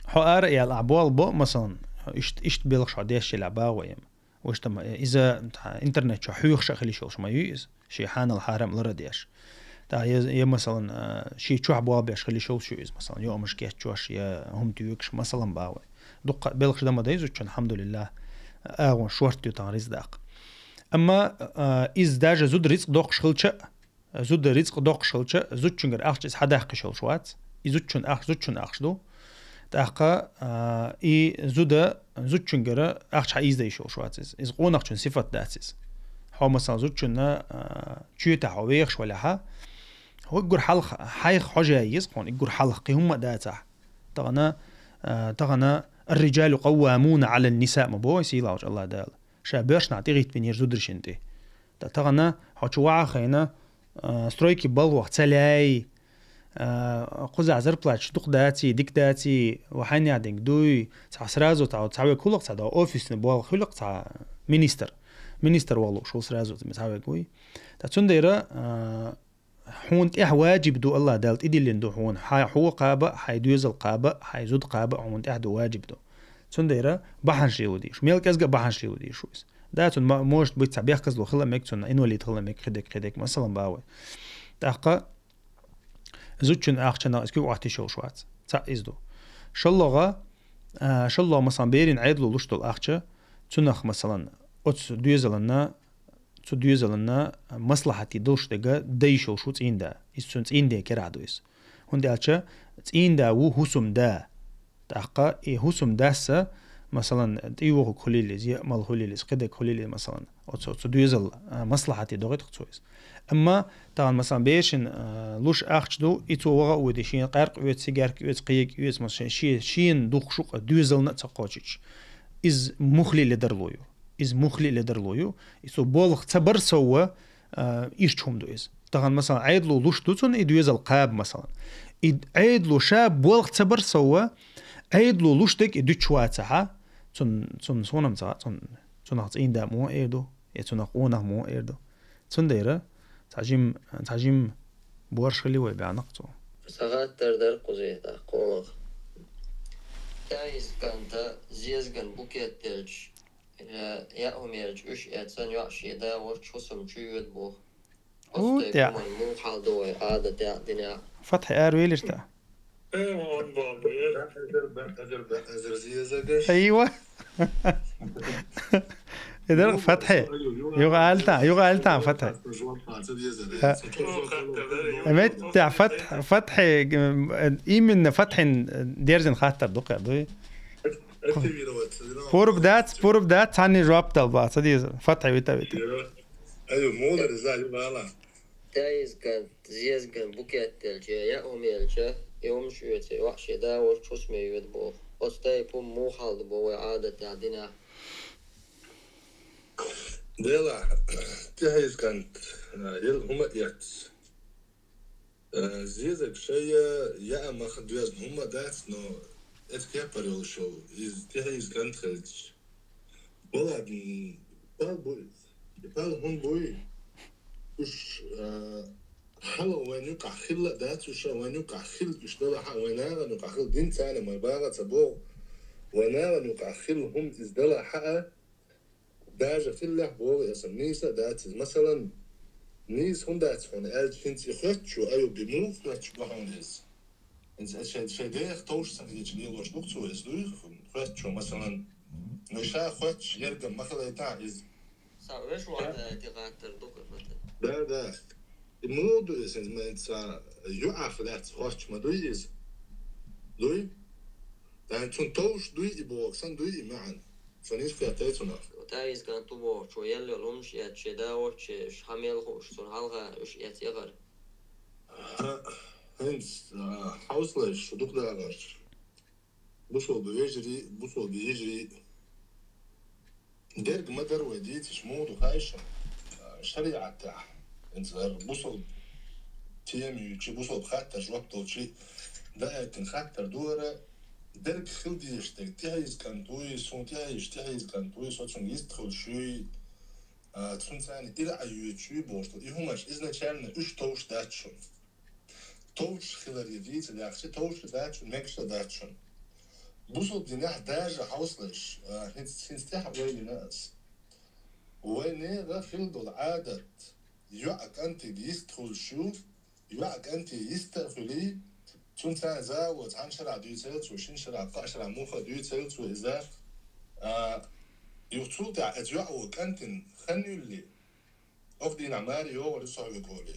حوار يا بوال بو مثلا اشت بيلخش عديش لعباوي وش اذا انترنت شو حيوخ شخلي شو ما يوز شي حان الحرم لرديش تا يا مثلا شي تشوح بوال بيش خلي شو يز مثلا يوم مش كيت تشوش يا هم تيوكش مثلا باوي دق بلخش دم دايزو الحمد لله اغون شورت تاريز داق اما از داج زود رزق دوق شخلچ زود رزق دوق شخلچ زود چنگر اخش حدا حق شل شوات زود چن اخ زود چن اخش دو داقا اي زود چنگر اخش عايز داي شل شوات از قونق چن صفات داتس هو مثلا زود چن چيو تحويخ ولا ها هو يقول حلق حيخ حجايز قون يقول حلقي هم داتا تغنا الرجال قوامون على النساء مبوي سيلاوج الله دال شابرش نعطيغيت بين يرزودرش انتي تغنا حوشوا خينا سترويكي بل تلاي قزع زربلاتش دقداتي ديكداتي وحاني عدنك دوي تاع سرازو تاع كلق تاع اوفيس نبوال خلق تاع مينستر والو شو سرازو تاع كوي تا تنديرا حون واجب دو الله دالت إدي اللي ندو حون حو قابة حيدوز القابة حيزود قابة حون دو واجب دو تنديرا بحن شيوديش ميل كازغا بحن شيوديش ويس داتون موشت بيت تعبيح كازلو خلا ميكتون إنو اللي تخلا ميك خدك مثلا باوي تاقا زوجن أخشنا اسكو واحد شو شوات تا إزدو شلغا شلغا مثلا بيرين عيدلو لشتو الأخشة تنخ مثلا أتس دوزلنا تدوزلنا مصلحتي دوش دقا ديشو شو تيندا يسون تيندا كرادويس هندي أشا تيندا وحسم دا تحقا حسم داسا مثلا تيوه كليليز يأمل كليليز قدك كليليز مثلا تدوزل مصلحتي دوغيت خصويس أما طبعا مثلا بيشن لوش أخشدو إتو وغا وديشين قارق ويت سيجارك ويت قيك ويت مثلا شين دوخ شوق دوزلنا تقوشيش إز مخلي لدرلويو إز مخلي لدرلويو إسو بولخ تبر سوا إيشتهم دو إز طبعا مثلا عيدلو لوش دوتون إدويز القاب مثلا عيدلو شاب بولخ تبر سوا عيدلو لوش دك إدو تشواتها تون سونم تاع تون هات إندا مو إيردو يتون قونه مو إيردو تون دايرة تعجيم بورش خلي ويبعنقتو ساعات تردر قزيه دا قوغ تايز كانتا زيزغن بوكيت تلج يا أميرج وش يتسن يعشي دا ورش حسم شيود بو أوتيا مو حال دوي عادة تاع دنيا فتحي أرويلش تا ايوه بابا أزر زيزاقش أيوة إذا فتحي يوغا ألتا فتحي أميت تاع فتحي إيمن فتحي ديرزن خاطر دقيق دوي بورب دات ثاني جواب طلبات صديق فتحي ويتا أيوة مودر إزاي يبغى تايز كان زيزغن بوكيت تلج يا أميرج يوم شويتي وحشي دا ورش حسم يود بو أستاي بو مو حال بو عادة تاع دنيا ديلا تهيز كانت يل هما يات زيزك شيء يا ما خدوز هما داس نو اسكيا بريول شو إز تهيز كانت خلج ولا بال بوي بال هون بوي وش حلو وين يقع خل دات وش وين يقع خل وش دلا وينها نقع خل دين ثاني ما يبغى تبو وينها نقع خل هم إز دلا حقه داجة في الله بوغ يسم نيسا دات مثلا نيس هم دات هون قال فينت يخت شو أيو بموف خت شو بحون ديز إنت شيء ده يختوش سنتيجة ليه وش نقطة إزدوي خت شو مثلا نشا خت يرجع مثلا يتعز ساويش واحد تقاتل دوكر مثلا ده المود إنت ما إنت يعرف لا خت ما دويز دوي ده أنت توش دوي يبوغ سن دوي معنا فنيش في أتيتنا وتايز كان تبو شو يلي لهمش يا تشداو تش حميل خوش صون حلقة وش يتيغر هنس حوصلة شو دوك ده غش بوصل بيجري درج مدر وديت شمود وخايش شريعة تاع انت بوصل تيمي تشي بوصل بخاطر وقته تشي ده تنخاطر دورة درج خلدي يشتك تيهيز كانتوي سون تيهيز كانتوي سوتشون يستخل شوي تسونساني إلى يوتيوب بوشتو إيهماش إذن شالنا إش توش داتشون توش خلال يديت داخشي توش داتشون مكش داتشون بوصل ديناح داجة حوصلش هنستيح ويلي ناس ويني غفلدو العادة يوعك أنت يستخل شو يوعك أنت يستخلي تسونساني زاوت عن شرع ديوتيلت وشين شرع قا شرع موخة ديوتيلت وإذا يوتول تاع اتيوعوك أنت خنيو اللي أفضين عماري يو ولسه يقولي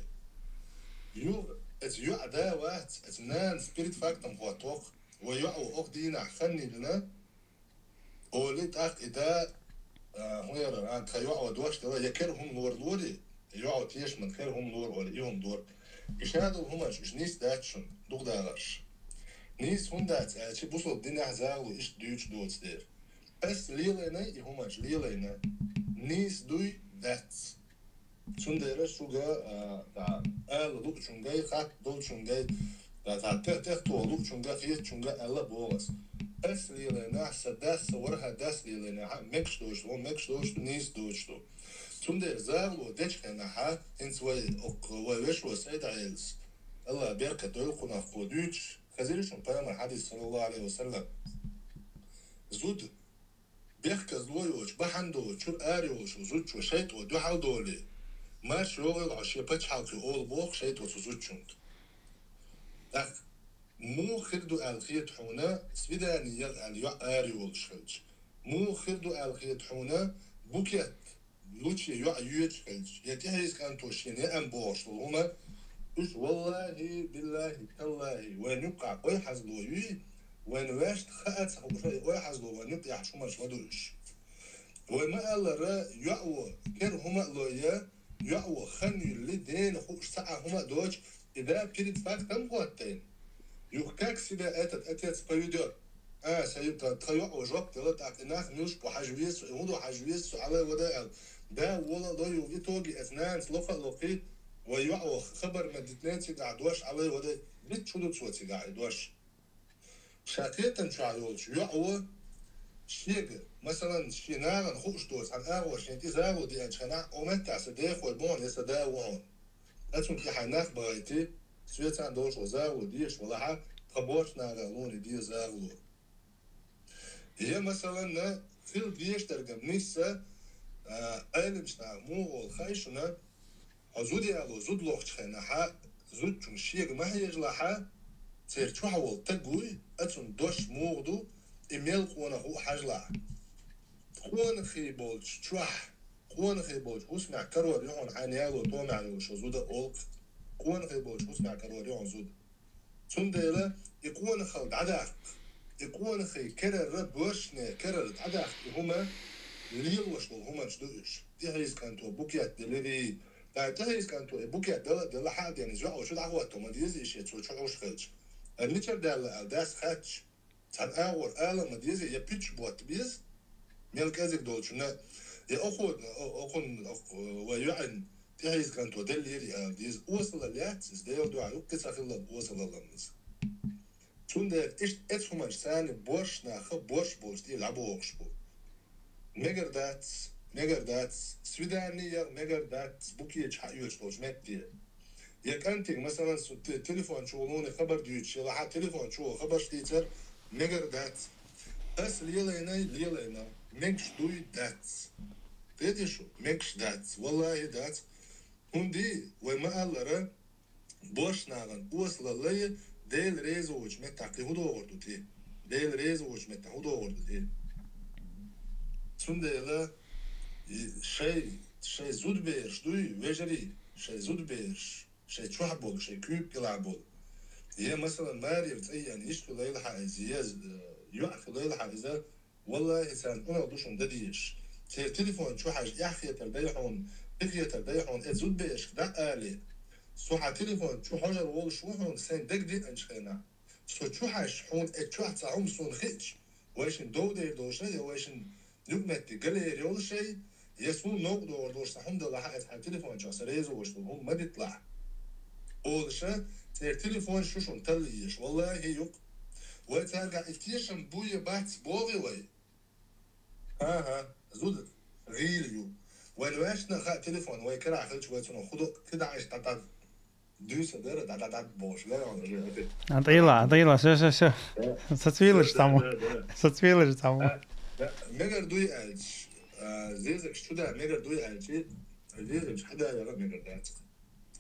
يو اتيوع دا وات اتنان سبيريت فاكتم هو توق ويوعو أفضين خني لنا وليت أخ إدا هوير عن خيوعو دوش تلا يكرهم نور دوري يوعو تيش من خيرهم نور وليهم دور إشادو هماش إش نيس داتشن دوغ داغرش نيس هون دات أشي بوصل الدنيا هزاو إش ديوش دوت دير بس ليلينا يهماش ليلينا نيس دوي داتس سندرة شوجا تا لوك شونجاي خات دول شونجاي تا تختو لوك شونجا فيت شونجا ألا بوغس بس ليلينا سداس ورها داس ليلينا مكش دوش ومكش دوش نيس دوش دو سندر زاغلو ديش خنا ها إنسوي ويش وسيد عيلس الله بيركة دول قنا خودوش خزيرشون بيامر حديث صلى الله عليه وسلم زود بيحكى زلويوش بحندو شو آريوش وزوج وشيت ودو حالدولي ما شغل عشي بتحاول في أول بوخ شيت وزوجشونت لك مو خردو الخيط حونا سفيداني يل آريول شخلج مو خردو الخيط حونا بوكيت لوتشي يوج شخلج يتيهيز كان توشيني أم بوش وهما إيش والله بالله تالله وين يقع وين حزلوي وين واش خات وين حزلو وين يقع شو مش مدرش وما قال را يعو كر هما لويا يعو خني اللي دين خوش ساعة هما دوج إذا بيرد فاكتم قوتين يحكاك سيدا أتت سبيودر سيبتا تيعو جوك تلت أكناخ نوش بحجويس ويمودو حجويس على ودائل دا ولا ضيو يتوجي أثنان سلوفا لوقيت ويعو خبر مدتنين تيقع دوش على ودائل بيت شو دوش وتيقع دوش شاكيتا شعيوش يعو شيء مثلا شيء ناقن خوش دوس عن أغوى شيء تزاغو دي أنشنا ومتع سديخ والبون يسداوون أتون في حناخ بغيتي سويتان دوش وزاغو ديش ولا حق خبوش ناغلون دي زاغو هي مثلا في الديش ترجم نيسا أيلمش نعمو والخايشنا عزودي أغو زود لوخش خينا حق زود شون شيء ما هي يجلحا تيرتو حول تقوي أتون دوش موغدو إيميل قوانا هو حجلع قوانا خيبولش تروح قوانا خيبولش وسمع كرور يهون حانيالو تومع وشوزودا أولك قوانا خيبولش وسمع كرور يهون زودا سنديلا يقوانا خلد عداق يقوانا خي كرر رب وشنا كرر عداق هما ليل وشنو هما جدوش تهيز كانتو بوكيات دليري تهيز كانتو بوكيات دلا حاد يعني جوعو شو دعواتو ما ديزي شي تشوش خلج النيتشر داس خاتش عن أول آلة مديزي يا بيتش بوات بيز ميل كازيك دولشنا يا أخون ويعن تهيز كانت ودليري ديز وصل الليات إزديو دعا يوكس أخلا وصل اللمز تون ده إيش إتهم أجساني بوش ناخ بوش دي لعبو وخشبو ميجر داتس سويدانية ميجر داتس بوكيج حقيوش بوش مكتي يا كانتي مثلا تليفون شغلوني خبر ديوتش يلا حد تليفون شو خبر شتيتر ميجر داتس بس ليلينا ميكش دوي داتس تيجي شو ميكش دات والله دات هندي وما ألرا بوش ناغن وصل لي ديل ريزوج متى هدو وردو تي ديل ريزوج متى هدو وردو تي سندلا شيء زود بيرش دوي وجري شيء زود بيرش شيء تشوحبول شيء كوب يلعبول هي مثلا ماري يعني ايش ليلة حائزية يعرف ليلة حائزة والله سان انا دوشن دديش تليفون شو حاجة يحكي ترديحون تحكي ترديحون زود بيرش دا آلي سو تليفون شو حاجة وول شو هون سان دق دي انشخنا سو شو حاجة حون شو حتساعهم سون خيش وايشن دو دير دوشة وايشن نقمت قليل يول شيء يسون نقدو وردوش الحمد لله حق تليفون شو سريزو وش هم ما بيطلع أول شيء تليفون شو متليش والله يق وترجع اكتيشن بويا بات بوغي وي ها زود غيليو والواشنا خا تليفون وي كرا خلش ويتونو خدو كده عايش تاتا دوسة دير تاتا بوش لا طيلة شو ستويلش تامو ميجر دوي ألش زيزك شو ده ميجر دوي ألش زيزك مش حدا يرى ميجر دات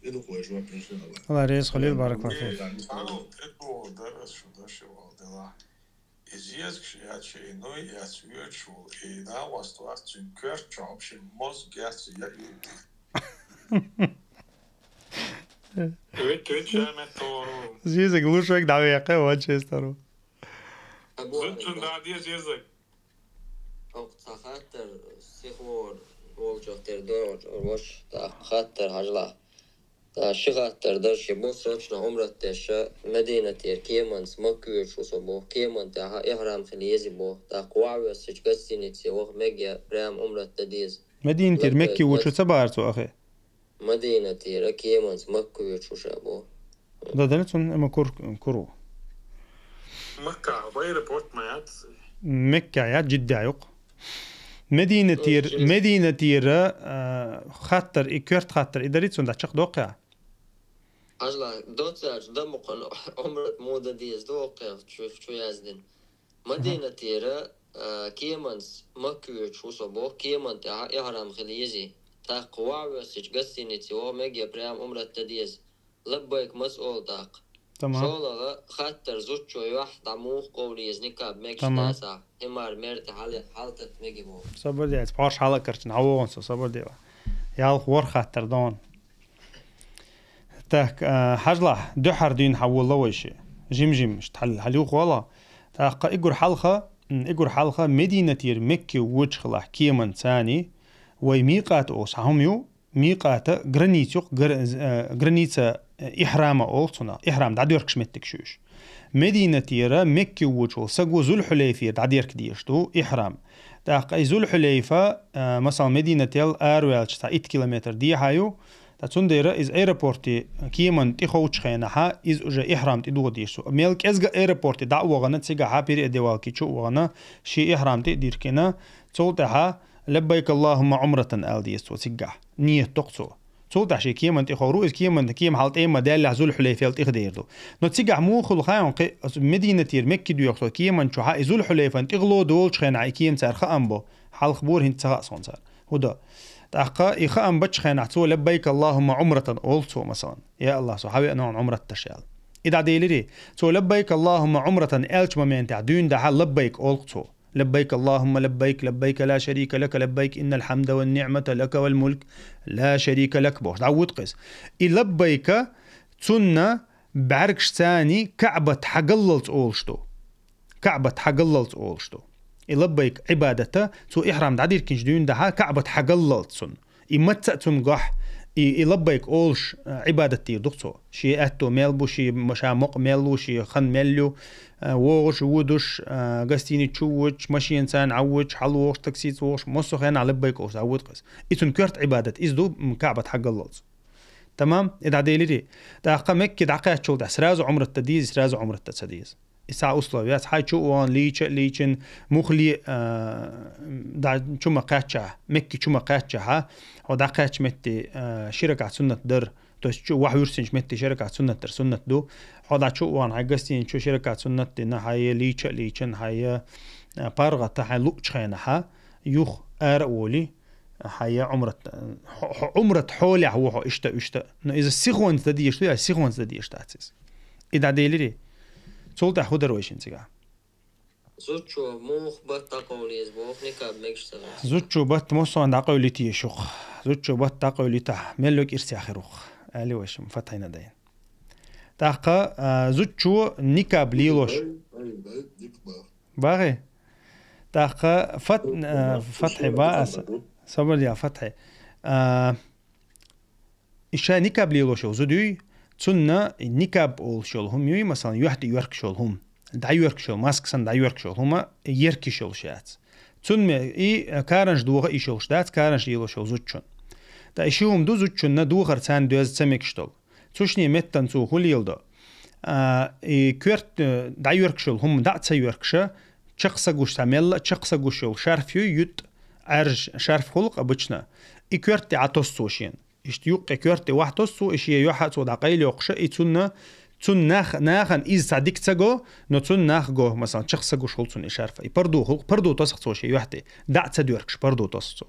إيده كويس شو إن شاء الله الله ريس خليل بارك الله فيك أنا إدو درس شو ده شو ده إزيز كشيء شيء نوع يسوي شو إذا واستوى تنكر شعب شيء مز جالس زيزك لوشك دعويقة وجه استرو زنتون دادية زيزك أو خاطر سيخور والجو تردور وش خاطر هجلا شغاتر درش بوسرشنا عمرت تش مدينة كيمان سمكوش وصبو كيمان تاها إحرام خليزي بو تا قواعي سجقسيني تسيوخ مجيا برام عمرت تديز مدينة مكي وشو تبارتو أخي مدينة كيمان سمكوش وشابو ده دلتون اما كرو مكة غير بورت مايات مكة يا جدة عيق مدينة تير خاطر إكرت خاطر إداريتون دا تشق دوقع أجلا دوتاج دمقن عمرت مودة ديز دوقع شو يازدن مدينة تير كيمانس مكوش وصبو كيمان تاها إحرام خليزي تا قواعي سجقسيني تسيوخ مجيا برام عمرت تديز لبيك مسؤول داق تمام شغله خاطر زوجو واحد عموخ قولي يزنكاب ميكش تاسع همار ميرت حالتت ميجيبو صبر دي باش حالا كرتن عوون صبر دي يال خور خاطر دون تاك حجله دحر دين حول لويشي جيم تحل حليوخ والله تاق اقر حلقه مدينه مكه وجخله كيمن ثاني وميقات اوس هميو ميقات غرانيتسا إحرام أولتنا إحرام دعديرك شمتك شوش مدينة تيرا مكة وجو سقو ذو الحليفة دعديرك ديشتو إحرام تاق ذو الحليفة مثلا مدينة تيل أرويل تا 8 كيلومتر دي هايو تاتون ديرا إز إيرابورتي كيمن تخوش خينها إز أجا إحرام تدو ديشتو ميلك إزغا إيرابورتي دعوة غانا تسيقا حابيري أدوالكي شو غانا شي إحرام تقدير كنا تولتها لبيك اللهم عمرة آل ديستو تسيقا نية تقصو صوت شيء كيمان تخورو إز كيم حالت إما دال عزول حليفة تخديردو نتسجع مو خل خاين مدينة تير مكة ديوكتو كيمان شو حق عزول حليفة تغلو دول شخين عيكيم صار خامبو حال خبور هنت سقى صار هدا تحقا يخام بتش خين عتسو لبيك اللهم عمرة أولتو مثلا يا الله صحابي أنا عمرة تشيال إذا ديلري سو لبيك اللهم عمرة ألش ممن تعدون ده لبيك أولتو لبيك اللهم لبيك لا شريك لك لبيك إن الحمد والنعمة لك والملك لا شريك لك بوش دعوت قيس لبيك تسنة بعركش ثاني كعبة حقللت أولشتو لبيك عبادته سو إحرام دعدير كنجدون ده كعبة حقللت سن إمتأتم قح يلبيك أولش عبادتي دكتو شي أتو ميلبو شي مشامق ميلو شي خن ميلو ووش ودوش قستيني تشوش ماشي إنسان عوش حلوش تكسيت ووش مصو خينا لبيك أوش عود قس إتون كرت عبادة إزدو مكعبة حق الله تمام إذا ديلي داقا مكي داقا تشول سرازو عمر التديز سرازو عمر التسديز إسا أصلاويات هاي شوان ليشن مخلي دا شو مقاتشة مكي شو مقاتشة ودا قاتش متي شركة سنة در تشو واحد يرسنج متي شركة سنة در سنة دو هذا شو وان عجزتين شو شركة سنة دنا هاي ليشن هاي بارغة هاي لوش خينها يخ أولي حيا عمرة حولي هو إشتا إذا السيخون تدي يشتو السيخون تدي يشتاتس إذا ديلري صولت أخذ رويشين تيجا زوجو موخ بتقوليز بوخ نكاب مكشتغل زوجو بت موصون دقولي تيشوخ زوجو بت دقولي تح ملك إرسي آخروخ علي وش مفتحين دين تاقا زوجو نكاب ليلوش باغي تاقا فتح باس صبر يا فتحي إشا نكاب ليلوش زودي تسنة نكاب أول شغل هم يوي مثلا يحد يورك شغل هم دا يورك شغل ماسك سن دا يورك شغل هما يركي شغل شات تسنة إي كارنج دوغا إي شغل شات كارنج ليلو شغل زوجون دا إشيهم دو زوجون دو خرسان دوز تسمك شغل تشني متن تو كل يلدا إي كورت دا يورك شغل هم دا تسيورك شا شخص جوش تعمل شخص جوش شغل شارف يوت أرج شارف خلق أبوشنا إي كورت عطوسوشين إشتيوق كورت واحدوسو إشي يوحد صود عقيل يقش إي تون ناخن إز صديق تجو نتون ناخ جو مثلا شخص جو شغل تون إشارف إي بردو تصق توشي واحدة دع تدوركش بردو تصو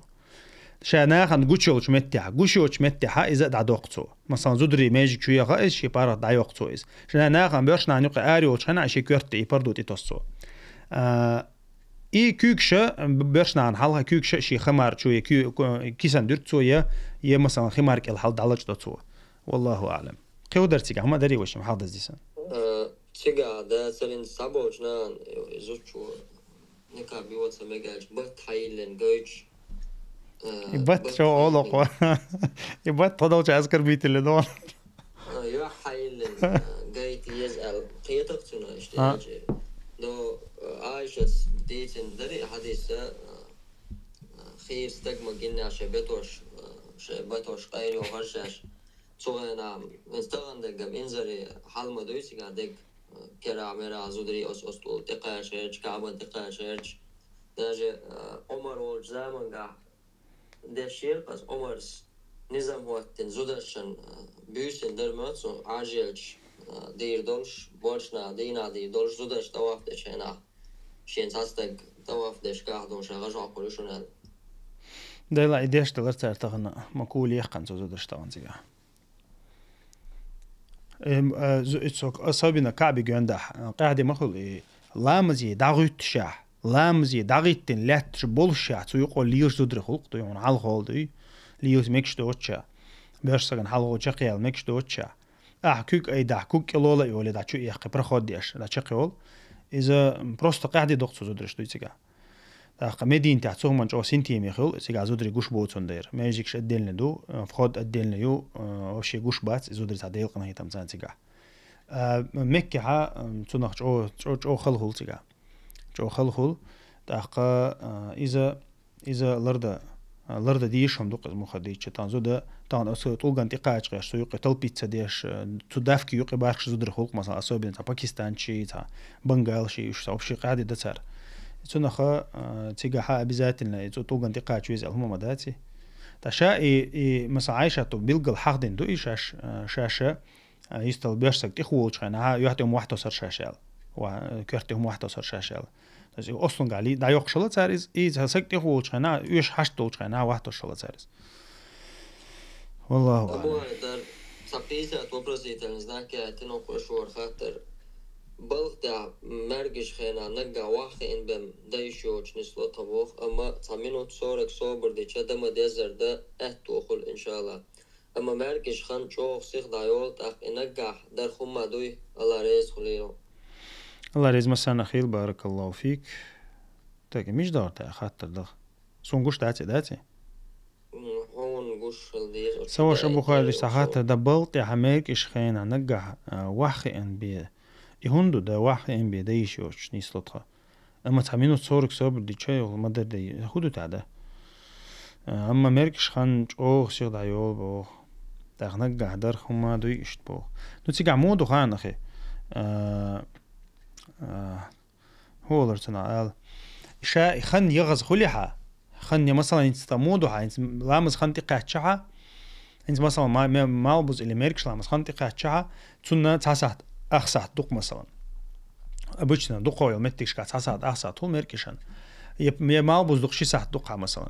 شناخن جوشوش متها إذا دع دوقتو مثلا زودري ماجيك شوية غايز شي بارا دع يوقتو إز شناخن بيرشنا نيوق آريوش هنا إشي كورت إي بردو تتصو إي كوكشة برشنا عن حالها كوكشة شي خمار شوية كيسان درتو يا مثلا خمارك الحال دعلج دوتو والله أعلم كيف درتيك هم دري وش محافظ ديسان تيجا ده سلين سابوش نان زوجو نكابي واتس ميجاج بات حيلن جوج يبات شو أولق يبات تضوج أذكر بيت اللي دون يا حيلن جايت يزعل قيتقتنا اشتاج دو عايشة ديتن دري حديثة خير استجمع جنة شبتوش قيري وهرشاش صغيرنا انستغل دقم انزري حال مدويسي قاعدك كرا مرا زودري أستول تقايا شيرج كعبان تقايا شيرج ناجي عمر والزامن قاع ده شير بس عمرس نظام وقتن زودرشن بيوسن درمات عاجلج دير دولش بورشنا دينا دي دولش زودرش تواف دشينا شين ساستق تواف دش قاعدون شغجوا قولشون ده لا إديش تغيرت ارتغنا مقول يحقن زودرش تغن زيقا اتسوك أصابنا كعبي جوندح قاعدة مخل لامزي داغيت شاح لامزي داغيتن لاتش بولشاح تو يقول ليوش زودر خلق تو يون حال خال دوي ليوش ميكش دوتشا بيرسغن حال جقيال ميكش دوتشا كوك أي دا كوك لولا يولي دا شو يحقي برخود ديش دا شقيول إذا بروست قاعدة دقت زودرش دوي تيجا مدينة تحتهم من جو سنتي ميخل سيجا زودري جوش بوتون دير ما يجيكش أدلنا دو فخد أدلنا يو وشي جوش بات زودري تعديل قناة تمزان سيجا مكة ها تناخ جو خلخل سيجا جو خلخل تاقا إذا لرد ديشهم دوق مخديش تانزو ده تان أصل طولقان تقاعد غير سو يقي تلبيتسا ديش تدافكي يقي باركش زودري خلق مثلا أصابين تا باكستان شي تا بنغال شي وش تعرف شي قاعدة ده صار تناخ تيجا حق بذاتنا طولقان تقاعد شويز الهم مداتي تشاء مثلا عايشة تو بيلقى حقدين دو إيش شاشة يستل بيرسك تخوش خنا يحتهم واحد صار شاشة وكرتهم واحد صار شاشة بس أصلاً قالي دا يخشلت ساريز إذا سكت خوش خنا يش حشتوش خنا واحد شلت ساريز والله أبوه در سبيسة توبرزيت النزاك تنو شور خاطر بلغت مرجش خنا نجا واحد إن بم دايشوش نسلو طبوخ أما تامينو تصورك صوبر دي شدما ديزر ده أهتوخل إن شاء الله أما مرجش خان شوخ سيخ دايول تاخ نجح در خما دوي الله رئيس خليلو الله رزق مسانا خير بارك الله فيك تاكي مش دار تا خاطر ده سون قوش داتي هون قوش الدير سواش ابو خالد خاطر ده بلط يا حماك اش خينا نجح واخي ان بي يهندو ده واخي ان بي دايشوش نيسلطها اما تامينو تصورك صبر دي تشاي ومدر دي خدو تاع ده اما ميركش خان اوغ سيغ دايول بو تاع نجح در خما دوي اشت بو نو تيجا مودو خان اخي هو لرتنا قال شا خن يغز خليحة خن مثلا يستمودها انت لامز خن تقاعدشها انت مثلا ما بوز اللي ميركش لامز خن تقاعدشها تسنة تسعة أخسات دق مثلا أبوشنا دقوا يوم متكش كات تسعة أخسات هو ميركشان ما بوز دق شي ساعة دقها مثلا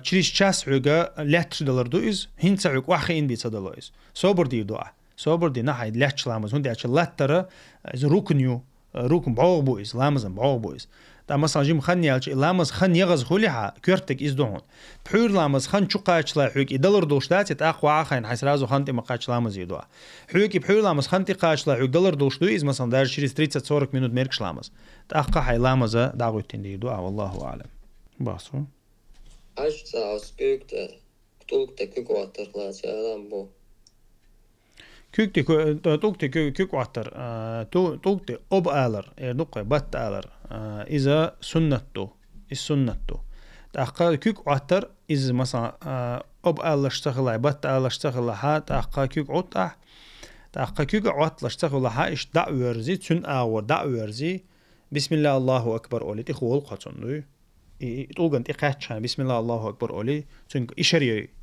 تشريش تشاس عوجا لاتش دولار دويز هنت عوج واخي إن بيت دولارز صبر دي دوا صبر دي نحيد لاتش لامز هندي أشل لاترة إذا ركنيو ركن بعوق بويز لامزن بعوق بويز تا مثلا جيم خني على لامز خن يغز خليها كيرتك إز دهون بحور لامز خن شو قاش لا حوك دولار دوشتات يتأخوا عاخين حيث رازو خنتي مقاش لامز يدوا حوكي بحور لامز خنتي قاش لا حوك دولار دوش دويز مثلا دار شريس 30 minut ميركش لامز تأخا حي لامز دعوتين دي دوا والله أعلم باسو عش ساعس كوكتا كتوكتا كوكواتر خلاص يا لامبو كوكتي كوكواتر توكتي أب آلر نقطة بات آلر إذا سنتو تأخا كوكواتر إذا مثلا أب آلر اشتغل بات آلر اشتغل هات تأخا كوكواتر تأخا كوكواتر اشتغل ها إش دعورزي تون آور دعورزي بسم الله الله أكبر أولي تخول قاتون تقولن إقاتشان بسم الله الله أكبر أولي تون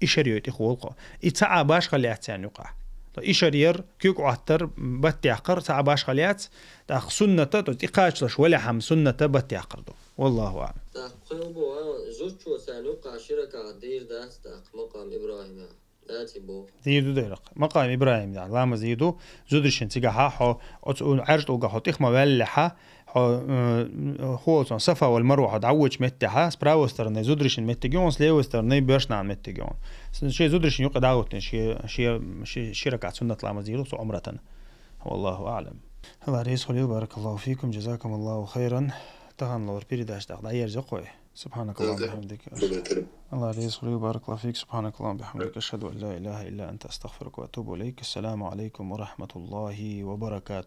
إشريو تخول قا إتساع باش خليات يعني يقع إشرير كيك عطر بتيعقر تاع باش خليات تاع سنة تقاتش ولا حم سنة بتيعقر دو والله أعلم. تقربوا زوجو سانوقع شركة دير دات تاع مقام إبراهيم داتي بو. زيدو ديرق مقام إبراهيم ده لما زيدو زودرشين تيجاها حو عرض وجاها تخمة ولحة هو صفا والمروة حد عوج متها سبراوستر زودرشين متجون سليوستر بيرشنا متجون شيء زودرشين يقعد عوتن شيء ركعت سنة لما زيدو سو عمرة والله أعلم. الله رئيس خليل بارك الله فيكم جزاكم الله خيرا تهان لور بيرداش داير زقوي سبحانك اللهم وبحمدك الله رئيس خليل بارك الله فيك سبحانك اللهم وبحمدك أشهد أن لا إله إلا أنت أستغفرك وأتوب إليك السلام عليكم ورحمة الله وبركاته.